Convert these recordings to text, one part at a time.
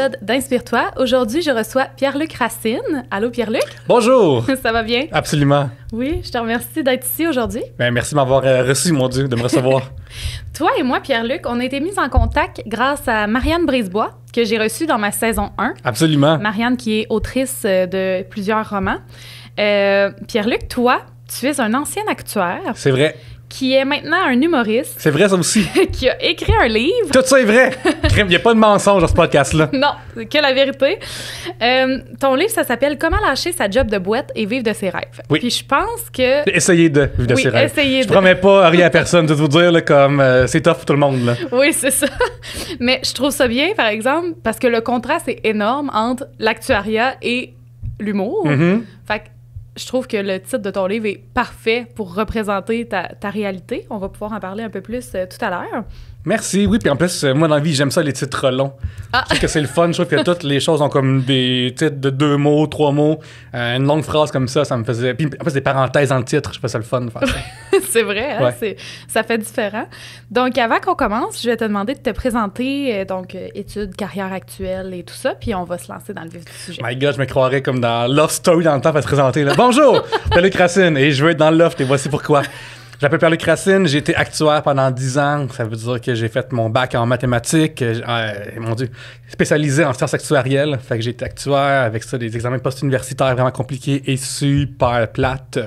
épisode d'Inspire-toi. Aujourd'hui, je reçois Pierre-Luc Racine. Allô, Pierre-Luc? Bonjour! Ça va bien? Absolument. Oui, je te remercie d'être ici aujourd'hui. Ben, merci de m'avoir reçu, mon Dieu, de me recevoir. Toi et moi, Pierre-Luc, on a été mis en contact grâce à Marianne Brisebois, que j'ai reçue dans ma saison 1. Absolument. Marianne, qui est autrice de plusieurs romans. Pierre-Luc, toi, tu es un ancien actuaire. C'est vrai. Qui est maintenant un humoriste. C'est vrai, ça aussi. Qui a écrit un livre. Tout ça est vrai. Il n'y a pas de mensonge dans ce podcast-là. Non, c'est que la vérité. Ton livre, ça s'appelle « Comment lâcher sa job de boîte et vivre de ses rêves ». Oui. Puis je pense que... Essayez de vivre de ses rêves. Essayez je promets pas rien à personne de vous dire là, comme c'est tough pour tout le monde. Là. Oui, c'est ça. Mais je trouve ça bien, par exemple, parce que le contraste est énorme entre l'actuariat et l'humour. Mm-hmm. Fait que je trouve que le titre de ton livre est parfait pour représenter ta réalité. On va pouvoir en parler un peu plus tout à l'heure. Merci, oui. Puis en plus, moi, dans la vie, j'aime ça, les titres longs. Ah. Je trouve que c'est le fun. Je trouve que toutes les choses ont comme des titres de 2 mots, 3 mots. Une longue phrase comme ça me faisait... Puis en plus, des parenthèses dans le titre, je trouve ça le fun de faire ça. C'est vrai, hein? Ouais. Ça fait différent. Donc, avant qu'on commence, je vais te demander de te présenter, études, carrière actuelle et tout ça, puis on va se lancer dans le vif du sujet. My God, je me croirais comme dans Love Story dans le temps à se présenter. Là. Bonjour, Pierre-Luc Racine, et je veux être dans le loft, et voici pourquoi. Je m'appelle Pierre-Luc Racine, j'ai été actuaire pendant 10 ans. Ça veut dire que j'ai fait mon bac en mathématiques, mon Dieu, spécialisé en sciences actuarielles. Fait que j'ai été actuaire avec ça, des examens post-universitaires vraiment compliqués et super plates.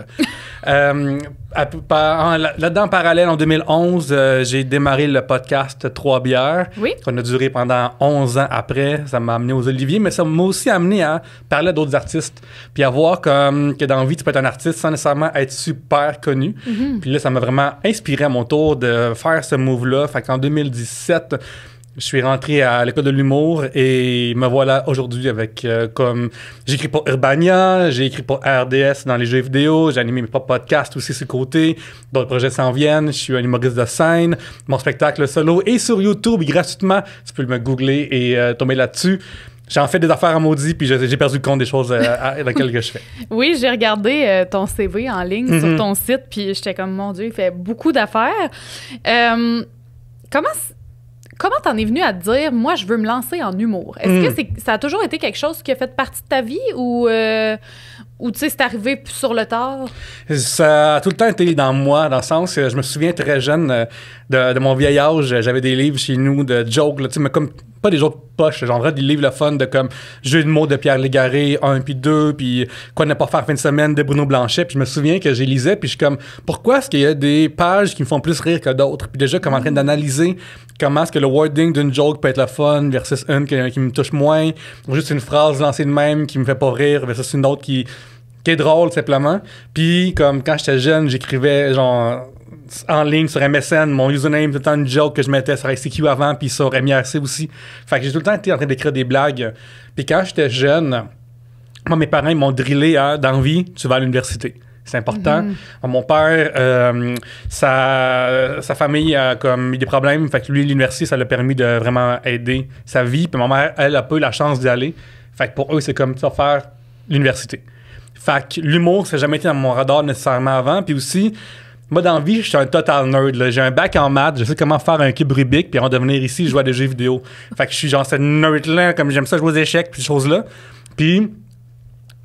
Là-dedans, en parallèle, en 2011, j'ai démarré le podcast 3 bières. Oui. On a duré pendant 11 ans après. Ça m'a amené aux Oliviers, mais ça m'a aussi amené à parler à d'autres artistes. Puis à voir que dans la vie, tu peux être un artiste sans nécessairement être super connu. Mm-hmm. Puis là, ça m'a vraiment inspiré à mon tour de faire ce move-là. Fait qu'en 2017... je suis rentré à l'école de l'humour et me voilà aujourd'hui avec j'écris pour Urbania, j'ai écrit pour RDS dans les jeux vidéo, j'ai animé mes propres podcasts aussi sur le côté, d'autres projets s'en viennent, je suis un humoriste de scène, mon spectacle solo est sur YouTube gratuitement, tu peux me googler et tomber là-dessus. J'en fais des affaires à maudit, puis j'ai perdu le compte des choses dans lesquelles je fais. Oui, j'ai regardé ton CV en ligne sur ton site, puis j'étais comme, mon Dieu, il fait beaucoup d'affaires. Comment t'en es venu à te dire, moi, je veux me lancer en humour? Est-ce que ça a toujours été quelque chose qui a fait partie de ta vie ou tu sais, c'est arrivé sur le tard? Ça a tout le temps été dans moi, dans le sens que je me souviens très jeune de mon vieil âge, j'avais des livres chez nous de jokes, tu sais, mais comme pas des jokes poches, genre vrai des livres le fun de comme Jeux de mots de Pierre Légaré, 1 puis 2, puis Quoi ne pas faire fin de semaine de Bruno Blanchet, puis je me souviens que j'ai lisais, puis je suis comme, pourquoi est-ce qu'il y a des pages qui me font plus rire que d'autres? Puis déjà, comme en train d'analyser comment est-ce que le wording d'une joke peut être le fun versus une qui me touche moins, ou juste une phrase lancée de même qui me fait pas rire versus une autre qui est drôle, simplement. Puis, comme quand j'étais jeune, j'écrivais, genre, en ligne sur MSN, mon username, tout le temps une joke que je mettais sur ICQ avant, puis sur MIRC aussi. Fait que j'ai tout le temps été en train d'écrire des blagues. Puis quand j'étais jeune, moi, mes parents, ils m'ont drillé dans la vie, tu vas à l'université. C'est important. Mon père, sa famille a comme eu des problèmes. Fait que lui, l'université, ça l'a permis de vraiment aider sa vie. Puis ma mère, elle a pas eu la chance d'y aller. Fait que pour eux, c'est comme ça, faire l'université. Fait que l'humour, ça n'a jamais été dans mon radar nécessairement avant. Puis aussi, moi, dans la vie, je suis un total nerd. Là. J'ai un bac en maths, je sais comment faire un cube Rubik, puis avant de venir ici, je joue à des jeux vidéo. Fait que je suis genre cette nerd-là, comme j'aime ça jouer aux échecs, puis ces choses-là. Puis,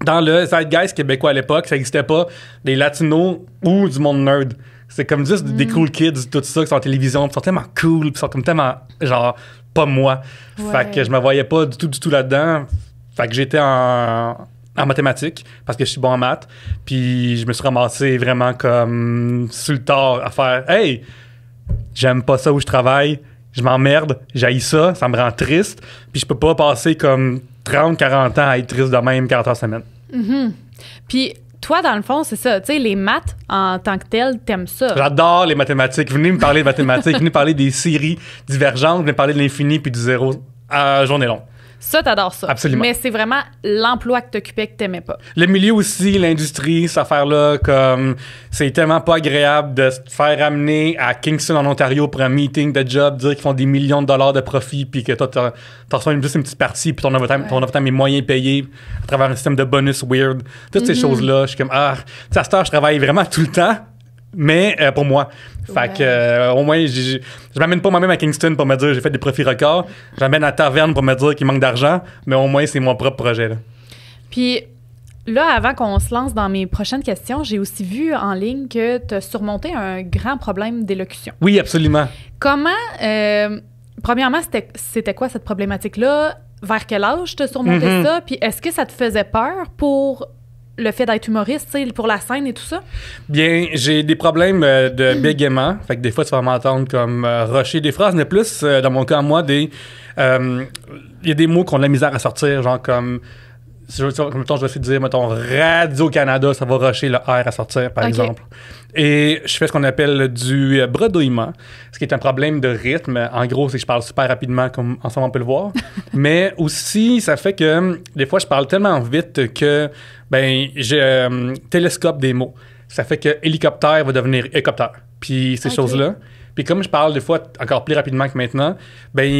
dans le zeitgeist québécois à l'époque, ça n'existait pas des latinos ou du monde nerd. C'est comme juste des cool kids, tout ça, qui sont en télévision, qui sont tellement cool, puis sont comme tellement, genre, pas moi. Ouais. Fait que je me voyais pas du tout là-dedans. Fait que j'étais en mathématiques, parce que je suis bon en maths. Puis je me suis ramassé vraiment comme sur le tard à faire « Hey, j'aime pas ça où je travaille, je m'emmerde, j'haïs ça, ça me rend triste. » Puis je peux pas passer comme 30-40 ans à être triste de même 40 heures semaine. Mm-hmm. Puis toi, dans le fond, c'est ça. Tu sais, les maths, en tant que telles, t'aimes ça. J'adore les mathématiques. Venez me parler de mathématiques, venez parler des séries divergentes, venez parler de l'infini puis du zéro à journée longue. Ça, t'adores ça. Absolument. Mais c'est vraiment l'emploi que t'occupais que t'aimais pas. Le milieu aussi, l'industrie, cette affaire-là, comme c'est tellement pas agréable de se faire amener à Kingston, en Ontario, pour un meeting de job, dire qu'ils font des millions de dollars de profit, puis que toi, t'en reçois juste une petite partie, puis ton overtime est moyen payé à travers un système de bonus weird. Toutes ces choses-là, je suis comme, tu sais, à cette heure, je travaille vraiment tout le temps. Mais pour moi, Fait que, au moins, je m'amène pas moi-même à Kingston pour me dire j'ai fait des profits records. J'amène à la taverne pour me dire qu'il manque d'argent, mais au moins, c'est mon propre projet, là. Puis là, avant qu'on se lance dans mes prochaines questions, j'ai aussi vu en ligne que tu as surmonté un grand problème d'élocution. Oui, absolument. Comment, premièrement, c'était quoi cette problématique-là? Vers quel âge tu as surmonté ça? Puis est-ce que ça te faisait peur pour le fait d'être humoriste, tu sais, pour la scène et tout ça? Bien, j'ai des problèmes de bégaiement. Fait que des fois, tu vas m'entendre comme rusher des phrases, mais plus, dans mon cas, moi, il y a des mots qui ont de la misère à sortir, genre comme... Mettons, je vais essayer de dire, mettons, Radio-Canada, ça va rusher le R à sortir, par exemple. Et je fais ce qu'on appelle du bredouillement, ce qui est un problème de rythme. En gros, c'est que je parle super rapidement, comme ensemble on peut le voir. Mais aussi, ça fait que des fois, je parle tellement vite que je télescope des mots. Ça fait que hélicoptère va devenir hélicoptère. Puis ces choses-là. Puis comme je parle des fois encore plus rapidement que maintenant,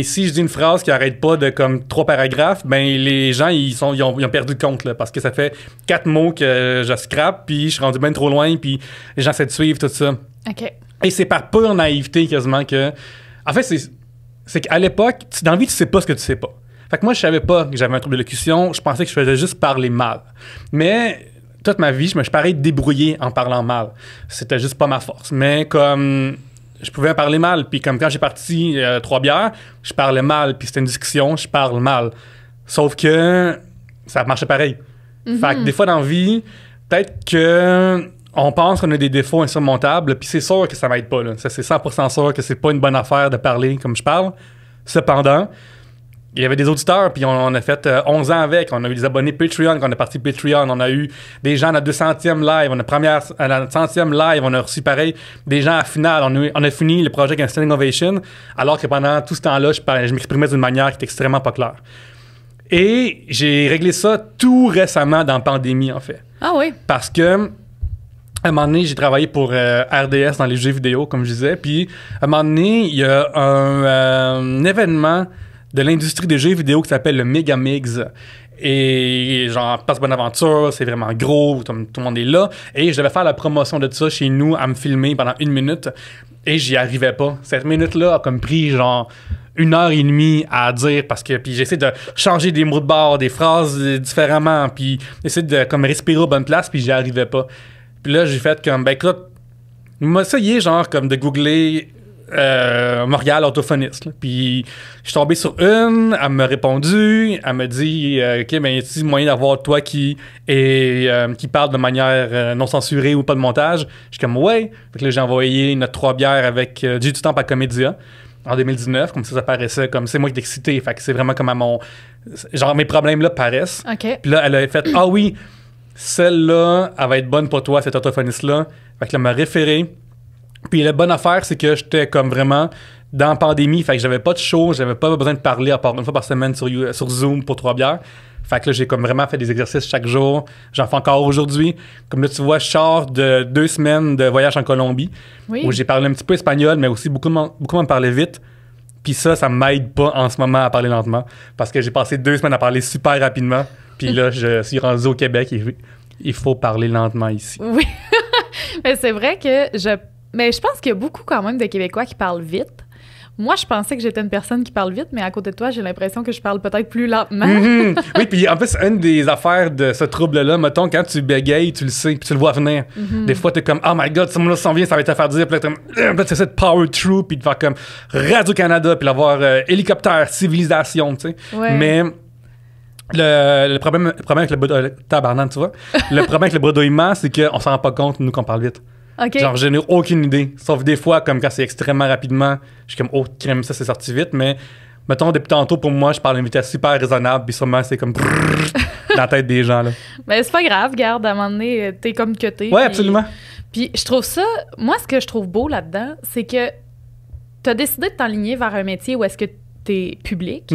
si je dis une phrase qui arrête pas de comme 3 paragraphes, les gens ils ont perdu le compte là, parce que ça fait 4 mots que je scrape, puis je suis rendu bien trop loin, puis les gens essaient de suivre tout ça. OK. Et c'est par pure naïveté quasiment que... En fait, c'est qu'à l'époque, dans la vie, tu sais pas ce que tu sais pas. Fait que moi, je savais pas que j'avais un trouble d'élocution, je pensais que je faisais juste parler mal. Mais toute ma vie, je me suis pareil débrouillé en parlant mal. C'était juste pas ma force. Mais comme... Je pouvais parler mal, puis comme quand j'ai parti 3 bières, je parlais mal, puis c'était une discussion, je parle mal. Sauf que ça marchait pareil. Fait que des fois dans la vie, peut-être que on pense qu'on a des défauts insurmontables, puis c'est sûr que ça m'aide pas, là. Ça, c'est 100% sûr que c'est pas une bonne affaire de parler comme je parle. Cependant, il y avait des auditeurs, puis on a fait 11 ans avec. On a eu des abonnés Patreon, quand on est parti Patreon. On a eu des gens à la 200e live. À la 100e live, on a reçu pareil des gens à la finale. On a fini le projet avec un standing ovation, alors que pendant tout ce temps-là, je m'exprimais d'une manière qui était extrêmement pas claire. Et j'ai réglé ça tout récemment dans la pandémie, en fait. Ah oui? Parce que à un moment donné, j'ai travaillé pour RDS dans les jeux vidéo, comme je disais. Puis à un moment donné, il y a un événement de l'industrie des jeux vidéo qui s'appelle le Megamix. Et genre, Passe Bonne Aventure, c'est vraiment gros, tout le monde est là. Et je devais faire la promotion de ça chez nous, à me filmer pendant 1 minute. Et j'y arrivais pas. Cette minute-là a comme pris genre 1h30 à dire parce que puis j'essaie de changer des mots de bord, des phrases différemment, puis essayer de comme respirer aux bonnes places, puis j'y arrivais pas. Puis là, j'ai fait comme, écoute, m'a essayé genre comme de googler Montréal orthophoniste. Là. Puis je suis tombé sur une, elle m'a répondu, elle m'a dit OK, y a-t-il moyen d'avoir toi qui parle de manière non censurée ou pas de montage? Je suis comme ouais. Fait que là, j'ai envoyé notre 3 bières avec du temps à Comédia en 2019, comme ça paraissait comme c'est moi qui t'ai excité. Fait que c'est vraiment comme à mon. Genre mes problèmes là paraissent. OK. Puis là, elle a fait ah oui, celle-là, elle va être bonne pour toi, cette orthophoniste-là. Fait que là, elle m'a référé. Puis la bonne affaire, c'est que j'étais comme vraiment dans la pandémie, fait que j'avais pas de show, j'avais pas besoin de parler à part une fois par semaine sur Zoom pour 3 bières. Fait que là, j'ai comme vraiment fait des exercices chaque jour. J'en fais encore aujourd'hui. Comme là, tu vois, je sors de 2 semaines de voyage en Colombie, où j'ai parlé un petit peu espagnol, mais aussi beaucoup me parlaient vite. Puis ça m'aide pas en ce moment à parler lentement, parce que j'ai passé 2 semaines à parler super rapidement. Puis là, je suis rendu au Québec et il faut parler lentement ici. Oui, mais c'est vrai que mais je pense qu'il y a beaucoup quand même de Québécois qui parlent vite. Moi, je pensais que j'étais une personne qui parle vite, mais à côté de toi, j'ai l'impression que je parle peut-être plus lentement. Oui, puis en plus, une des affaires de ce trouble-là, mettons, quand tu bégayes, tu le sais, puis tu le vois venir. Des fois, t'es comme « Oh my God, ce mot-là s'en vient, ça va te faire dire. » Puis là, tu essaies de power through, puis de faire comme Radio-Canada, puis l'avoir hélicoptère, civilisation, tu sais. Ouais. Mais le problème avec le tabarnak, tu vois, le problème avec le bredouillement, c'est qu'on s'en rend pas compte, nous, qu'on parle vite. Okay. Genre, je n'ai aucune idée. Sauf des fois, comme quand c'est extrêmement rapidement, je suis comme, oh, crème, ça, c'est sorti vite. Mais, mettons, depuis tantôt, pour moi, je parle à une vitesse super raisonnable. Puis sûrement, c'est comme dans la tête des gens, là. Mais c'est pas grave, garde, à un moment donné, t'es comme que t'es. Ouais, absolument. Puis je trouve ça, moi, ce que je trouve beau là-dedans, c'est que t'as décidé de t'enligner vers un métier où est-ce que t'es public,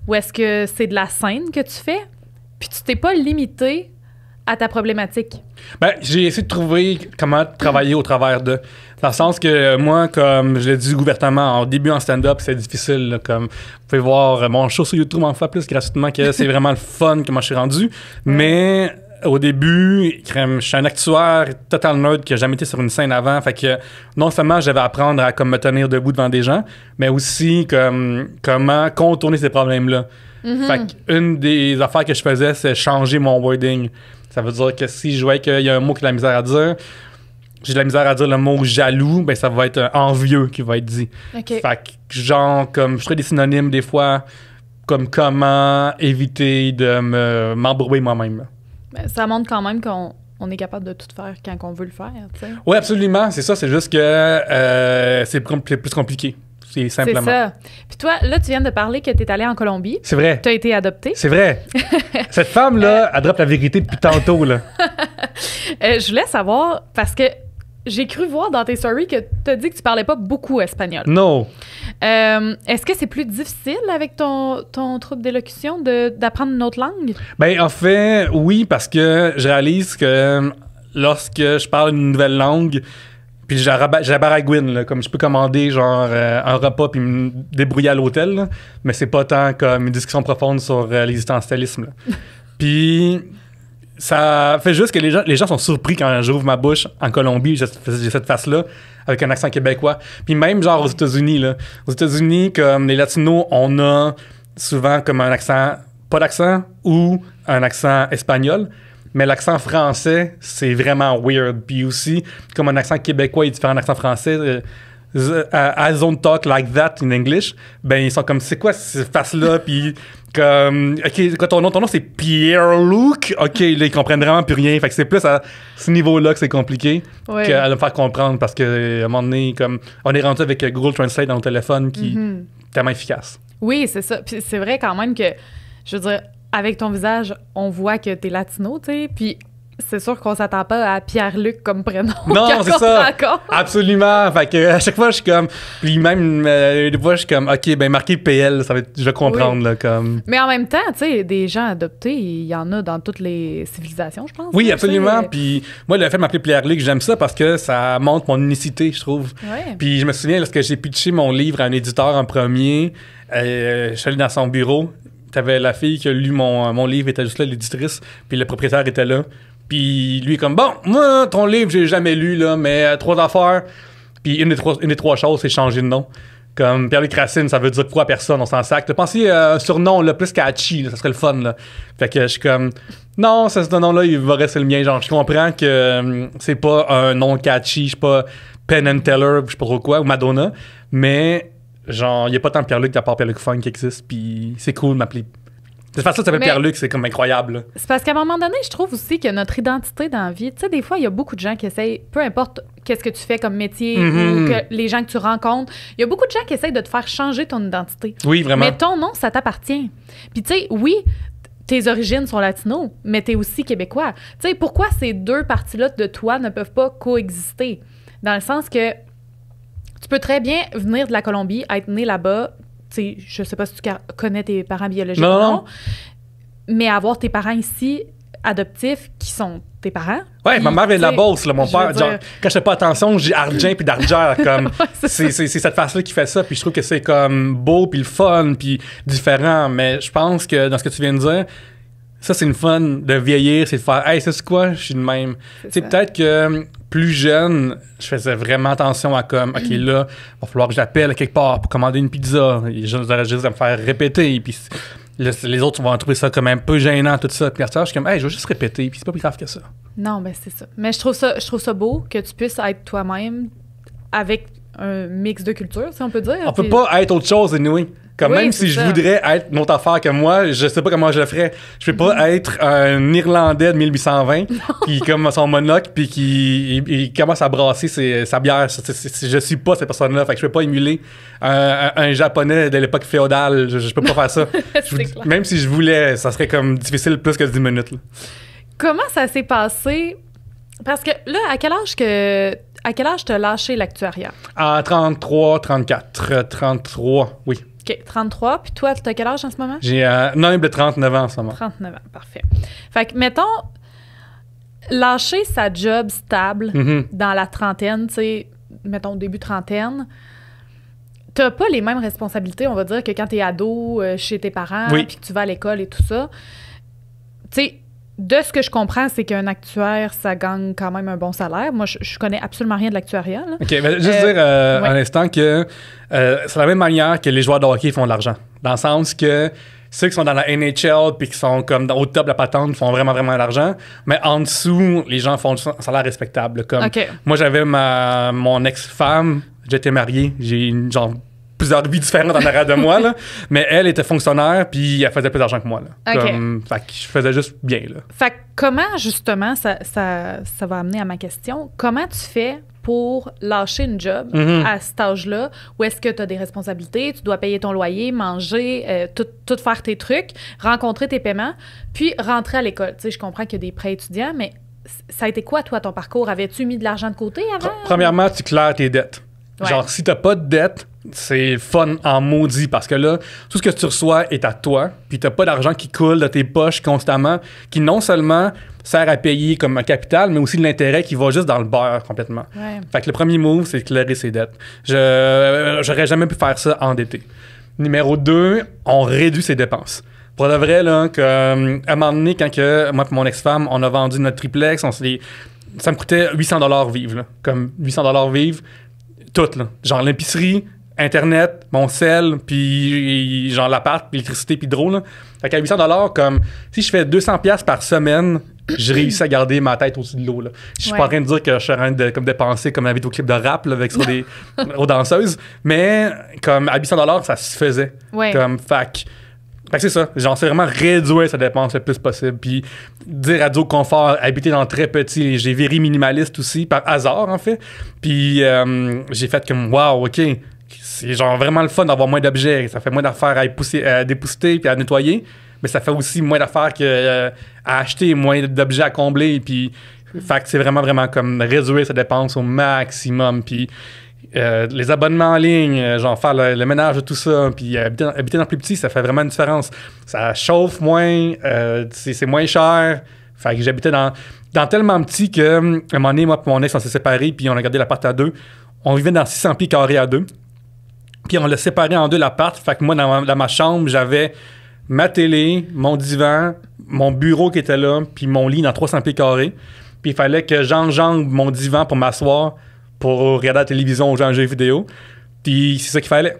où est-ce que c'est de la scène que tu fais, puis tu t'es pas limité à ta problématique. Ben, j'ai essayé de trouver comment travailler au travers de. Dans le sens que moi, comme je l'ai dit ouvertement, au début en stand-up, c'est difficile. Là, comme vous pouvez voir mon show sur YouTube en fois plus gratuitement, que c'est vraiment le fun comment je suis rendu. Mais au début, je suis un actuaire total nerd qui n'a jamais été sur une scène avant. Fait que non seulement j'avais à apprendre à comme, me tenir debout devant des gens, mais aussi comme, comment contourner ces problèmes-là. Fait qu'une des affaires que je faisais, c'est changer mon wording. Ça veut dire que si je voyais qu'il y a un mot qui a de la misère à dire, j'ai de la misère à dire le mot jaloux, ben ça va être envieux qui va être dit. Okay. Fait que genre, comme je ferais des synonymes des fois, comme comment éviter de m'embourber moi-même. Ben, ça montre quand même qu'on est capable de tout faire quand on veut le faire, tu sais. Oui, absolument, c'est ça, c'est juste que c'est plus compliqué. C'est simplement. C'est ça. Puis toi, là, tu viens de parler que tu es allé en Colombie. C'est vrai. Tu as été adopté. C'est vrai. Cette femme-là, elle droppe la vérité depuis tantôt, là. Je voulais savoir, parce que j'ai cru voir dans tes stories que tu as dit que tu parlais pas beaucoup espagnol. Non. Est-ce que c'est plus difficile avec ton trouble d'élocution d'apprendre une autre langue? Ben, en fait, oui, parce que je réalise que lorsque je parle une nouvelle langue, puis j'ai la baragouine, là, comme je peux commander genre un repas puis me débrouiller à l'hôtel, là, mais c'est pas tant comme une discussion profonde sur l'existentialisme. Puis ça fait juste que les gens sont surpris quand j'ouvre ma bouche en Colombie, j'ai cette face-là avec un accent québécois. Puis même genre aux États-Unis, là. Aux États-Unis, comme les Latinos, on a souvent comme un accent, pas d'accent, ou un accent espagnol. Mais l'accent français, c'est vraiment weird. Puis aussi, comme un accent québécois est différent d'un accent français, I don't talk like that in English. Ben, ils sont comme, c'est quoi cette face-là? Puis, comme, OK, ton nom c'est Pierre-Luc. OK, là, ils comprennent vraiment plus rien. Fait que c'est plus à ce niveau-là que c'est compliqué qu'à me faire comprendre. Parce qu'à un moment donné, comme, on est rendu avec Google Translate dans le téléphone qui est tellement efficace. Oui, c'est ça. Puis c'est vrai quand même que, je veux dire, avec ton visage, on voit que t'es latino, tu sais, puis c'est sûr qu'on s'attend pas à Pierre-Luc comme prénom. Non, c'est ça. Absolument. Fait que à chaque fois, je suis comme... Puis même, des fois, je suis comme, OK, ben marqué PL, ça va être, je vais comprendre, là, comme... Mais en même temps, tu sais, des gens adoptés, il y en a dans toutes les civilisations, je pense. Oui, absolument. Puis moi, le fait de m'appeler Pierre-Luc, j'aime ça parce que ça montre mon unicité, je trouve. Ouais. Puis je me souviens, lorsque j'ai pitché mon livre à un éditeur en premier, je suis allé dans son bureau. T'avais la fille qui a lu mon livre, était juste là, l'éditrice, puis le propriétaire était là. Puis lui est comme, bon, moi, ton livre, j'ai jamais lu, là, mais 3 affaires. Puis une des trois choses, c'est changer de nom. Comme Pierre-Luc Racine, ça veut dire quoi à personne, on s'en sac. T'as pensé un surnom, là, plus catchy, là, ça serait le fun, là. Fait que je suis comme, non, ce nom-là, il va rester le mien. Genre, je comprends que c'est pas un nom catchy, je suis pas Penn and Teller, je sais pas trop quoi, ou Madonna, mais genre, il y a pas tant de Pierre-Luc à part Pierre-Luc Funk qui existe, puis c'est cool de m'appeler. De toute façon, ça s'appelle Pierre-Luc, c'est comme incroyable. Là. C'est parce qu'à un moment donné, je trouve aussi que notre identité dans la vie, tu sais, des fois, il y a beaucoup de gens qui essayent, peu importe qu'est-ce que tu fais comme métier ou que les gens que tu rencontres, il y a beaucoup de gens qui essayent de te faire changer ton identité. Oui, vraiment. Mais ton nom, ça t'appartient. Puis tu sais, oui, tes origines sont latino, mais t'es aussi québécois. Tu sais, pourquoi ces deux parties-là de toi ne peuvent pas coexister? Dans le sens que tu peux très bien venir de la Colombie, être né là-bas. T'sais, je sais pas si tu connais tes parents biologiques ou non, mais avoir tes parents ici, adoptifs, qui sont tes parents. Ouais, ma mère vient de la Beauce, là, mon père. Genre, quand je fais pas attention, j'ai Argent puis d'Argère, comme. Ouais, c'est cette face-là qui fait ça, puis je trouve que c'est comme beau, puis le fun, puis différent, mais je pense que dans ce que tu viens de dire, ça, c'est une fun de vieillir, c'est de faire, hey, c'est quoi, je suis de même. Tu sais, peut-être que plus jeune, je faisais vraiment attention à comme, OK, là, il va falloir que j'appelle quelque part pour commander une pizza. Les gens auraient juste à me faire répéter, puis les autres vont trouver ça comme un peu gênant, tout ça. Puis après, je suis comme, hey, je vais juste répéter, puis c'est pas plus grave que ça. Non, ben c'est ça. Mais je trouve ça beau que tu puisses être toi-même avec un mix de cultures, si on peut dire. On peut pas être autre chose, anyway. Comme même si je voudrais être une autre affaire que moi, je sais pas comment je le ferais. Je peux pas être un Irlandais de 1820 qui comme son monocle puis qui commence à brasser sa bière. Je suis pas cette personne-là. Fait que je peux pas émuler un Japonais de l'époque féodale. Je peux pas faire ça. Même si je voulais, ça serait comme difficile plus que 10 minutes. Là. Comment ça s'est passé? Parce que là, à quel âge t'as lâché l'actuariat? À 33, 34. 33, oui. OK, 33. Puis toi, t'as quel âge en ce moment? J'ai de 39 ans en ce moment. 39 ans, parfait. Fait que, mettons, lâcher sa job stable dans la trentaine, tu sais, mettons, début trentaine, t'as pas les mêmes responsabilités, on va dire, que quand t'es ado chez tes parents, puis que tu vas à l'école et tout ça. Tu sais, de ce que je comprends, c'est qu'un actuaire, ça gagne quand même un bon salaire. Moi, je connais absolument rien de l'actuariat. Là. OK, ben, juste dire un instant que c'est la même manière que les joueurs de hockey font de l'argent. Dans le sens que ceux qui sont dans la NHL puis qui sont comme au top de la patente font vraiment, vraiment de l'argent. Mais en dessous, les gens font un salaire respectable. Comme moi, j'avais mon ex-femme, j'étais marié, j'ai genre plusieurs vies différentes en arrière de moi, là. Mais elle était fonctionnaire, puis elle faisait plus d'argent que moi, là. Fait que je faisais juste bien, là. Fait que comment, justement, ça va amener à ma question, comment tu fais pour lâcher une job à cet âge-là, où est-ce que tu as des responsabilités, tu dois payer ton loyer, manger, tout faire tes trucs, rencontrer tes paiements, puis rentrer à l'école. Tu sais, je comprends qu'il y a des prêts étudiants, mais ça a été quoi, toi, ton parcours? Avais-tu mis de l'argent de côté avant? Premièrement, tu claires tes dettes. Ouais. Genre, si t'as pas de dette, c'est fun en maudit parce que là, tout ce que tu reçois est à toi, puis t'as pas d'argent qui coule de tes poches constamment, qui non seulement sert à payer comme un capital, mais aussi de l'intérêt qui va juste dans le beurre complètement. Ouais. Fait que le premier move, c'est de clairer ses dettes. J'aurais jamais pu faire ça endetté. Numéro 2, on réduit ses dépenses. Pour de vrai, là, à un moment donné, quand moi et mon ex-femme, on a vendu notre triplex, ça me coûtait 800$ vivre. Là. Comme 800$ vivre, tout. Là. Genre l'épicerie, Internet, mon sel, puis genre l'appart, puis l'électricité, puis l'hydro. Là. Fait qu'à 800$, comme si je fais 200$ par semaine, j'ai réussi à garder ma tête au-dessus de l'eau. Je suis pas en train de dire que je suis en train de comme dépenser comme la vidéoclip de rap là, avec sur des aux danseuses, mais comme à 800$, ça se faisait. Ouais. Comme fait que c'est ça. Genre, c'est vraiment réduire sa dépense le plus possible. Puis dire radio confort, habiter dans très petit. J'ai viré minimaliste aussi, par hasard, en fait. Puis j'ai fait comme, wow, OK. C'est genre vraiment le fun d'avoir moins d'objets. Ça fait moins d'affaires à dépousseter puis à nettoyer. Mais ça fait aussi moins d'affaires à acheter, moins d'objets à combler. Puis, fait que c'est vraiment, vraiment comme réduire sa dépense au maximum. Puis, les abonnements en ligne, genre faire le ménage de tout ça, puis habiter dans plus petit, ça fait vraiment une différence. Ça chauffe moins, c'est moins cher. Fait que j'habitais dans tellement petit que, à un moment donné, moi et mon ex, on s'est séparés, puis on a gardé l'appart à deux. On vivait dans 600 pieds carrés à deux. Puis on l'a séparé en deux, l'appart. Fait que moi, dans ma chambre, j'avais ma télé, mon divan, mon bureau qui était là, puis mon lit dans 300 pieds carrés. Puis il fallait que j'enjambe mon divan pour m'asseoir, pour regarder la télévision ou jouer à un jeu vidéo. Puis c'est ça qu'il fallait.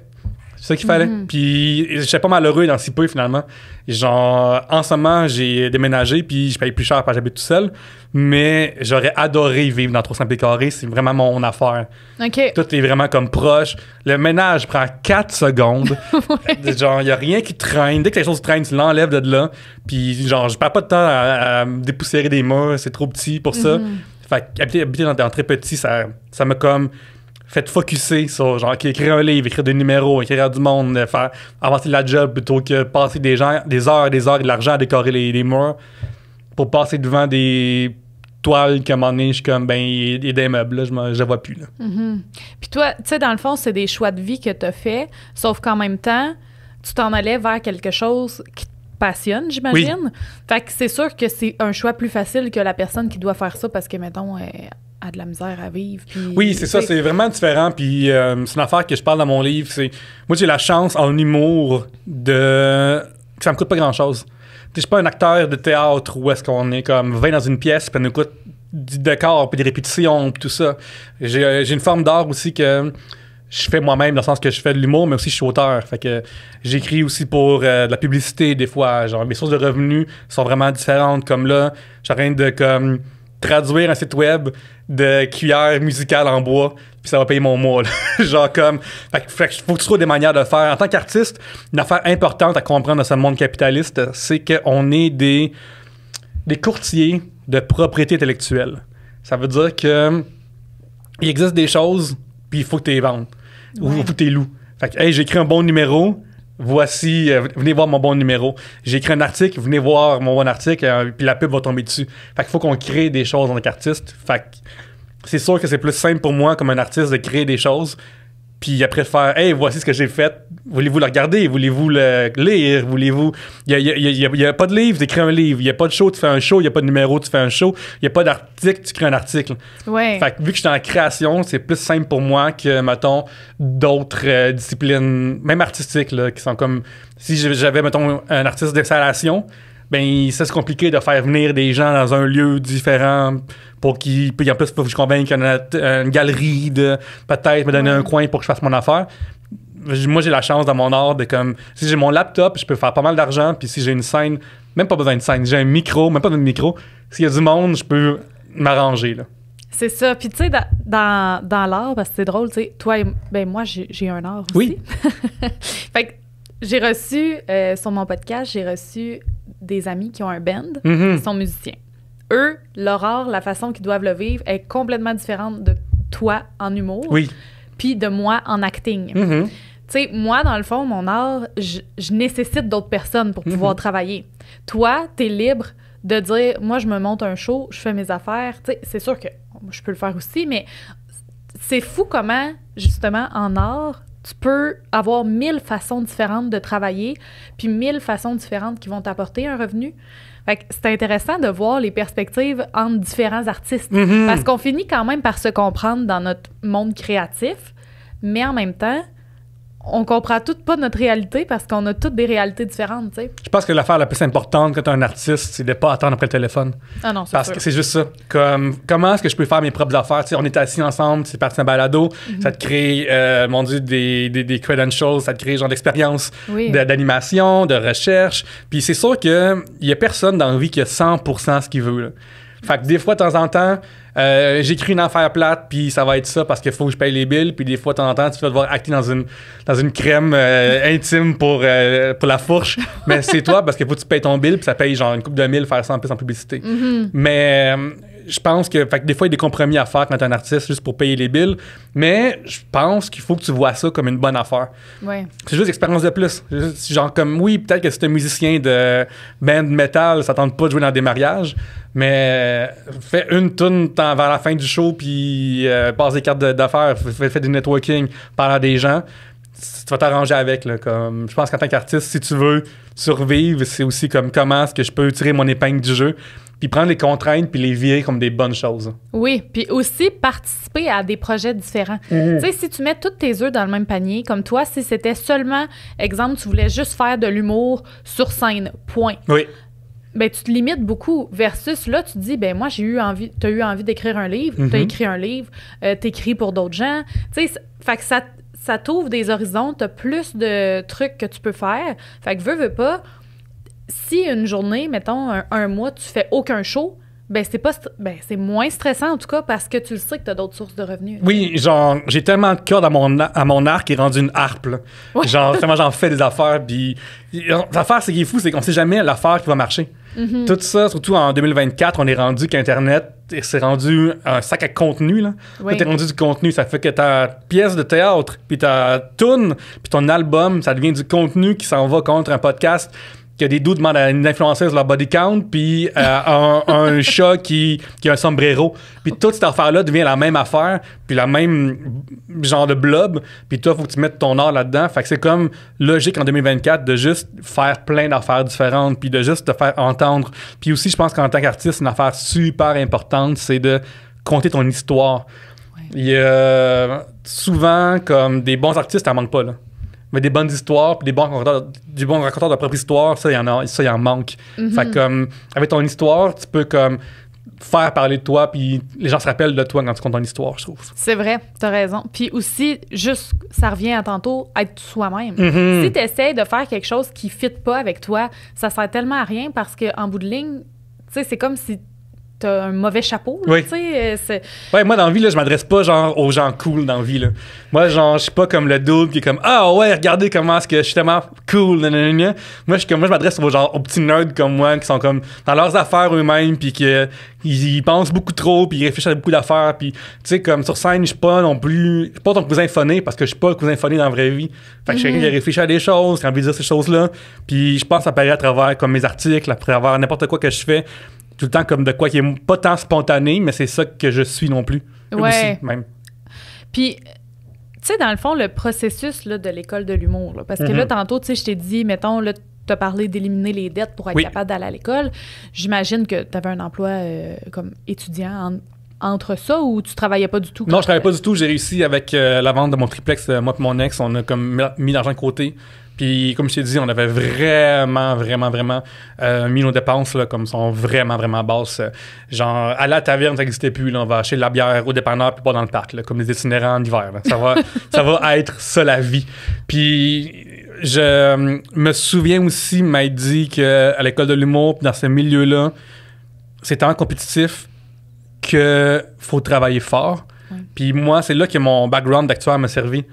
C'est ça qu'il fallait. Puis j'étais pas malheureux dans si peu, finalement. Genre, en ce moment, j'ai déménagé, puis je paye plus cher parce que j'habite tout seul. Mais j'aurais adoré vivre dans 300 pieds carrés. C'est vraiment mon affaire. OK. Tout est vraiment comme proche. Le ménage prend 4 secondes. Genre, il n'y a rien qui traîne. Dès que quelque chose traîne, tu l'enlèves de là. Puis genre, je perds pas de temps à dépoussiérer des murs. C'est trop petit pour ça. Fait qu'habiter dans très petit, ça m'a comme fait focusser sur genre écrire un livre, écrire des numéros, écrire du monde, faire avancer la job plutôt que passer des heures et de l'argent à décorer les murs pour passer devant des toiles qu'à un moment donné, je suis comme ben il y a des meubles, là, je ne vois plus. Là. Puis toi, tu sais, dans le fond, c'est des choix de vie que tu as fait, sauf qu'en même temps, tu t'en allais vers quelque chose qui passionne, j'imagine. Oui. Fait que c'est sûr que c'est un choix plus facile que la personne qui doit faire ça parce que, mettons, elle a de la misère à vivre. Puis, oui, c'est ça, c'est vraiment différent. Puis c'est une affaire que je parle dans mon livre. Moi, j'ai la chance en humour que ça me coûte pas grand-chose. Je suis pas un acteur de théâtre où est-ce qu'on est comme 20 dans une pièce puis ça nous coûte du décor puis des répétitions puis tout ça. J'ai une forme d'art aussi que je fais moi-même dans le sens que je fais de l'humour, mais aussi je suis auteur. Fait que j'écris aussi pour de la publicité des fois. Genre, mes sources de revenus sont vraiment différentes. Comme là, je suis en train de comme traduire un site web de cuillères musicales en bois, puis ça va payer mon mois. Genre comme... Fait que faut que tu trouves des manières de faire. En tant qu'artiste, une affaire importante à comprendre dans ce monde capitaliste, c'est qu'on est des courtiers de propriété intellectuelle. Ça veut dire que il existe des choses, puis il faut que tu les vendes. Ou il faut que tu les loues. Fait que, hey, j'ai écrit un bon numéro, voici, venez voir mon bon numéro. J'ai écrit un article, venez voir mon bon article, puis la pub va tomber dessus. Fait qu'il faut qu'on crée des choses en tant qu'artiste. Fait que c'est sûr que c'est plus simple pour moi, comme un artiste, de créer des choses. Puis après de faire, hey, voici ce que j'ai fait. Voulez-vous le regarder? Voulez-vous le lire? Voulez-vous. Il y a pas de livre, tu écris un livre. Il n'y a pas de show, tu fais un show. Il n'y a pas de numéro, tu fais un show. Il n'y a pas d'article, tu crées un article. Ouais. Fait que vu que je suis en création, c'est plus simple pour moi que, mettons, d'autres disciplines, même artistiques, là, qui sont comme. Si j'avais, mettons, un artiste d'installation, ben ça c'est compliqué de faire venir des gens dans un lieu différent pour qu'ils... Puis en plus, il faut que je convainque une galerie de peut-être me donner un coin pour que je fasse mon affaire. Moi, j'ai la chance dans mon art de comme... Si j'ai mon laptop, je peux faire pas mal d'argent, puis si j'ai une scène, même pas besoin de scène, j'ai un micro, même pas de micro, s'il y a du monde, je peux m'arranger, là. C'est ça. Puis, tu sais, dans l'art, parce que c'est drôle, tu sais, toi et ben, moi, j'ai un art aussi. Oui. Fait que j'ai reçu, sur mon podcast, j'ai reçu des amis qui ont un band, Mm-hmm. qui sont musiciens. Eux, leur art, la façon qu'ils doivent le vivre est complètement différente de toi en humour, Oui. puis de moi en acting. Mm-hmm. Tu sais, moi, dans le fond, mon art, je nécessite d'autres personnes pour pouvoir travailler. Toi, t'es libre de dire, moi, je me monte un show, je fais mes affaires. Tu sais, c'est sûr que je peux le faire aussi, mais c'est fou comment, justement, en art, tu peux avoir 1000 façons différentes de travailler, puis 1000 façons différentes qui vont t'apporter un revenu. Fait que c'est intéressant de voir les perspectives entre différents artistes, Mm-hmm. parce qu'on finit quand même par se comprendre dans notre monde créatif, mais en même temps, on comprend toutes pas notre réalité parce qu'on a toutes des réalités différentes, tu sais. Je pense que l'affaire la plus importante quand t'es un artiste, c'est de pas attendre après le téléphone. Ah non, c'est Parce sûr. que c'est juste ça. Comme, comment est-ce que je peux faire mes propres affaires? Tu sais, on est assis ensemble, c'est parti un balado, ça te crée, mon Dieu, des credentials, ça te crée genre d'expérience Oui. d'animation, de recherche. Puis c'est sûr qu'il y a personne dans la vie qui a 100% ce qu'il veut, là. Fait que des fois, de temps en temps, j'écris une affaire plate, puis ça va être ça parce qu'il faut que je paye les billes. Puis des fois, de temps en temps, tu vas devoir acter dans une crème intime pour la fourche. Mais c'est toi parce qu'il faut que tu payes ton bill, puis ça paye genre une couple de mille faire ça en plus en publicité. Mm-hmm. Mais je pense que, fait que des fois, il y a des compromis à faire quand t'es un artiste juste pour payer les billes. Mais je pense qu'il faut que tu vois ça comme une bonne affaire. Ouais. C'est juste l'expérience de plus. Genre comme, oui, peut-être que si t'es un musicien de band metal, ça tente pas de jouer dans des mariages, mais fais une toune vers la fin du show, puis passe des cartes d'affaires, fais du networking, parle à des gens, tu vas t'arranger avec. Là, comme, je pense qu'en tant qu'artiste, si tu veux survivre, c'est aussi comme comment est-ce que je peux tirer mon épingle du jeu, puis prendre les contraintes, puis les virer comme des bonnes choses. Oui, puis aussi participer à des projets différents. Tu sais, si tu mets tous tes œufs dans le même panier, comme toi, si c'était seulement, exemple, tu voulais juste faire de l'humour sur scène, point. Oui. Ben, tu te limites beaucoup. Versus, là, tu te dis, ben moi, t'as eu envie d'écrire un livre, t'as écrit un livre, t'écris pour d'autres gens. Tu sais, fait que ça t'ouvre des horizons, t'as plus de trucs que tu peux faire. Fait que veux pas, si une journée, mettons, un mois, tu fais aucun show, ben c'est moins stressant, en tout cas, parce que tu le sais que t'as d'autres sources de revenus. Oui, genre, j'ai tellement de cordes à mon arc qui est rendu une harpe, là. Ouais. Genre, vraiment, j'en fais des affaires, puis l'affaire, c'est qui est fou, c'est qu'on sait jamais l'affaire qui va marcher. Tout ça, surtout en 2024, on est rendu qu'Internet, c'est rendu un sac à contenu, là. Oui. Là, t'es rendu du contenu, ça fait que ta pièce de théâtre, puis ta toune, puis ton album, ça devient du contenu qui s'en va contre un podcast qu'il y a des doutes demandent à une influenceuse leur body count, puis un chat qui a un sombrero. Puis toute cette affaire-là devient la même affaire, puis la même genre de blob, puis toi, il faut que tu mettes ton art là-dedans. Fait que c'est comme logique en 2024 de juste faire plein d'affaires différentes, puis de juste te faire entendre. Puis aussi, je pense qu'en tant qu'artiste, une affaire super importante, c'est de compter ton histoire. Ouais. Il y a souvent, comme des bons artistes, ça manque pas, là. Mais des bonnes histoires, puis des bons raconteurs de propre histoire, ça, il en manque. Fait que, comme, avec ton histoire, tu peux comme faire parler de toi, puis les gens se rappellent de toi quand tu comptes ton histoire, je trouve. C'est vrai, t'as raison. Puis aussi, juste, ça revient à tantôt, être soi-même. Mm-hmm. Si t'essayes de faire quelque chose qui ne fit pas avec toi, ça sert tellement à rien parce qu'en bout de ligne, tu sais, c'est comme si t'as un mauvais chapeau, là, oui. Tu sais. Ouais, moi, dans la vie, là, je m'adresse pas, genre, aux gens cool dans la vie, là. Moi, genre, je suis pas comme le dude qui est comme, ah ouais, regardez comment est-ce que je suis tellement cool, nanana. Moi, je m'adresse aux petits nerds comme moi, qui sont comme dans leurs affaires eux-mêmes, puis ils pensent beaucoup trop, puis ils réfléchissent à beaucoup d'affaires, puis, tu sais, comme sur scène, je suis pas non plus, je suis pas ton cousin phoné, parce que je suis pas le cousin phoné dans la vraie vie. Fait que je suis quelqu'un qui réfléchit à des choses, qui a envie de dire ces choses-là, puis je pense que ça paraît à travers, comme mes articles, à travers n'importe quoi que je fais, tout le temps comme de quoi qui est pas tant spontané, mais c'est ça que je suis non plus. Ouais. Aussi, même. Puis, tu sais, dans le fond, le processus là, de l'école de l'humour, là, parce que là, tantôt, tu sais, je t'ai dit, mettons, là, t'as parlé d'éliminer les dettes pour être capable d'aller à l'école. J'imagine que t'avais un emploi comme étudiant entre ça ou tu travaillais pas du tout? Non, je travaillais pas du tout. J'ai réussi avec la vente de mon triplex, moi et mon ex, on a comme mis l'argent de côté Puis, comme je t'ai dit, on avait vraiment mis nos dépenses là, comme sont vraiment basses. Genre, aller à la taverne, ça n'existait plus. Là, on va acheter de la bière au dépanneur puis pas dans le parc, là, comme les itinérants en hiver. Là. Ça va être ça la vie. Puis, je me souviens aussi m'être dit qu'à l'école de l'humour, dans ce milieu-là, c'est tellement compétitif qu'il faut travailler fort. Puis moi, c'est là que mon background d'acteur m'a servi.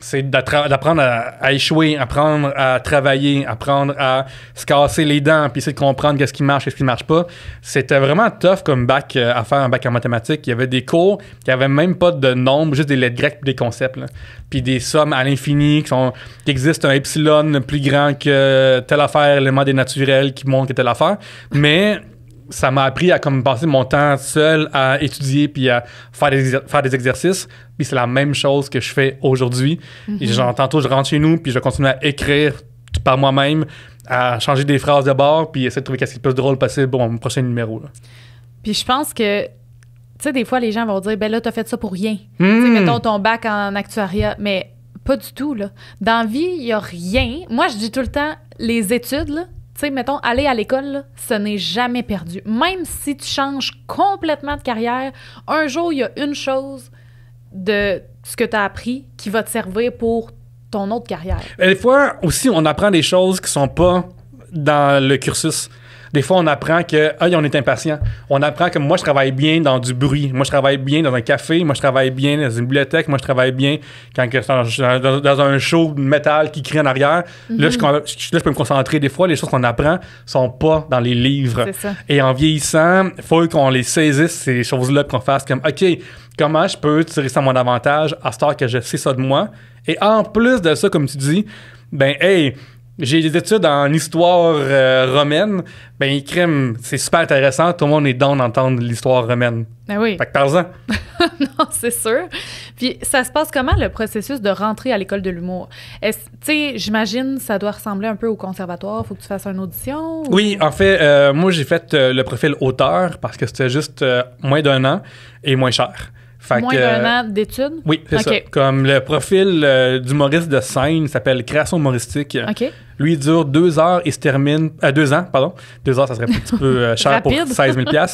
C'est d'apprendre à échouer, apprendre à travailler, apprendre à se casser les dents, puis essayer de comprendre qu'est-ce qui marche et ce qui marche pas. C'était vraiment tough comme bac à faire un bac en mathématiques. Il y avait des cours qui n'avaient même pas de nombres, juste des lettres grecques et des concepts. Là. Puis des sommes à l'infini qui existent un epsilon plus grand que telle affaire, l'élément des naturels qui montre que telle affaire. Mais ça m'a appris à comme passer mon temps seul à étudier puis à faire des exercices. Puis c'est la même chose que je fais aujourd'hui. Et genre, tantôt, je rentre chez nous puis je continue à écrire par moi-même, à changer des phrases de bord puis essayer de trouver ce qui est le plus drôle possible pour mon prochain numéro. Là. Puis je pense que, tu sais, des fois, les gens vont dire, ben là, t'as fait ça pour rien. Tu sais, mettons ton bac en actuariat, mais pas du tout, là. Dans la vie, il y a rien. Moi, je dis tout le temps, les études, là, tu sais, mettons, aller à l'école, là, ce n'est jamais perdu. Même si tu changes complètement de carrière, un jour, il y a une chose de ce que tu as appris qui va te servir pour ton autre carrière. Des fois, aussi, on apprend des choses qui sont pas dans le cursus. Des fois, on apprend que, on est impatient. On apprend que moi, je travaille bien dans du bruit. Moi, je travaille bien dans un café. Moi, je travaille bien dans une bibliothèque. Moi, je travaille bien quand je suis dans un show de métal qui crie en arrière. Là, je peux me concentrer. Des fois, les choses qu'on apprend sont pas dans les livres. C'est ça. Et en vieillissant, il faut qu'on les saisisse, ces choses-là, qu'on fasse comme, OK, comment je peux tirer ça à mon avantage à ce temps que je sais ça de moi? Et en plus de ça, comme tu dis, ben, hey, j'ai des études en histoire romaine. Ben, crème, c'est super intéressant. Tout le monde est down d'entendre l'histoire romaine. Ben oui. Fait que parle-en. Non, c'est sûr. Puis, ça se passe comment, le processus de rentrer à l'école de l'humour? Tu sais, j'imagine, ça doit ressembler un peu au conservatoire. Faut que tu fasses une audition? Ou... Oui, en fait, moi, j'ai fait le profil auteur parce que c'était juste moins d'un an et moins cher. Fait moins d'un an d'études? Oui, c'est ça. Comme le profil d'humoriste de scène s'appelle création humoristique. OK. Lui, il dure 2 heures et se termine... 2 ans, pardon. 2 heures, ça serait un petit peu cher pour 16 000 $.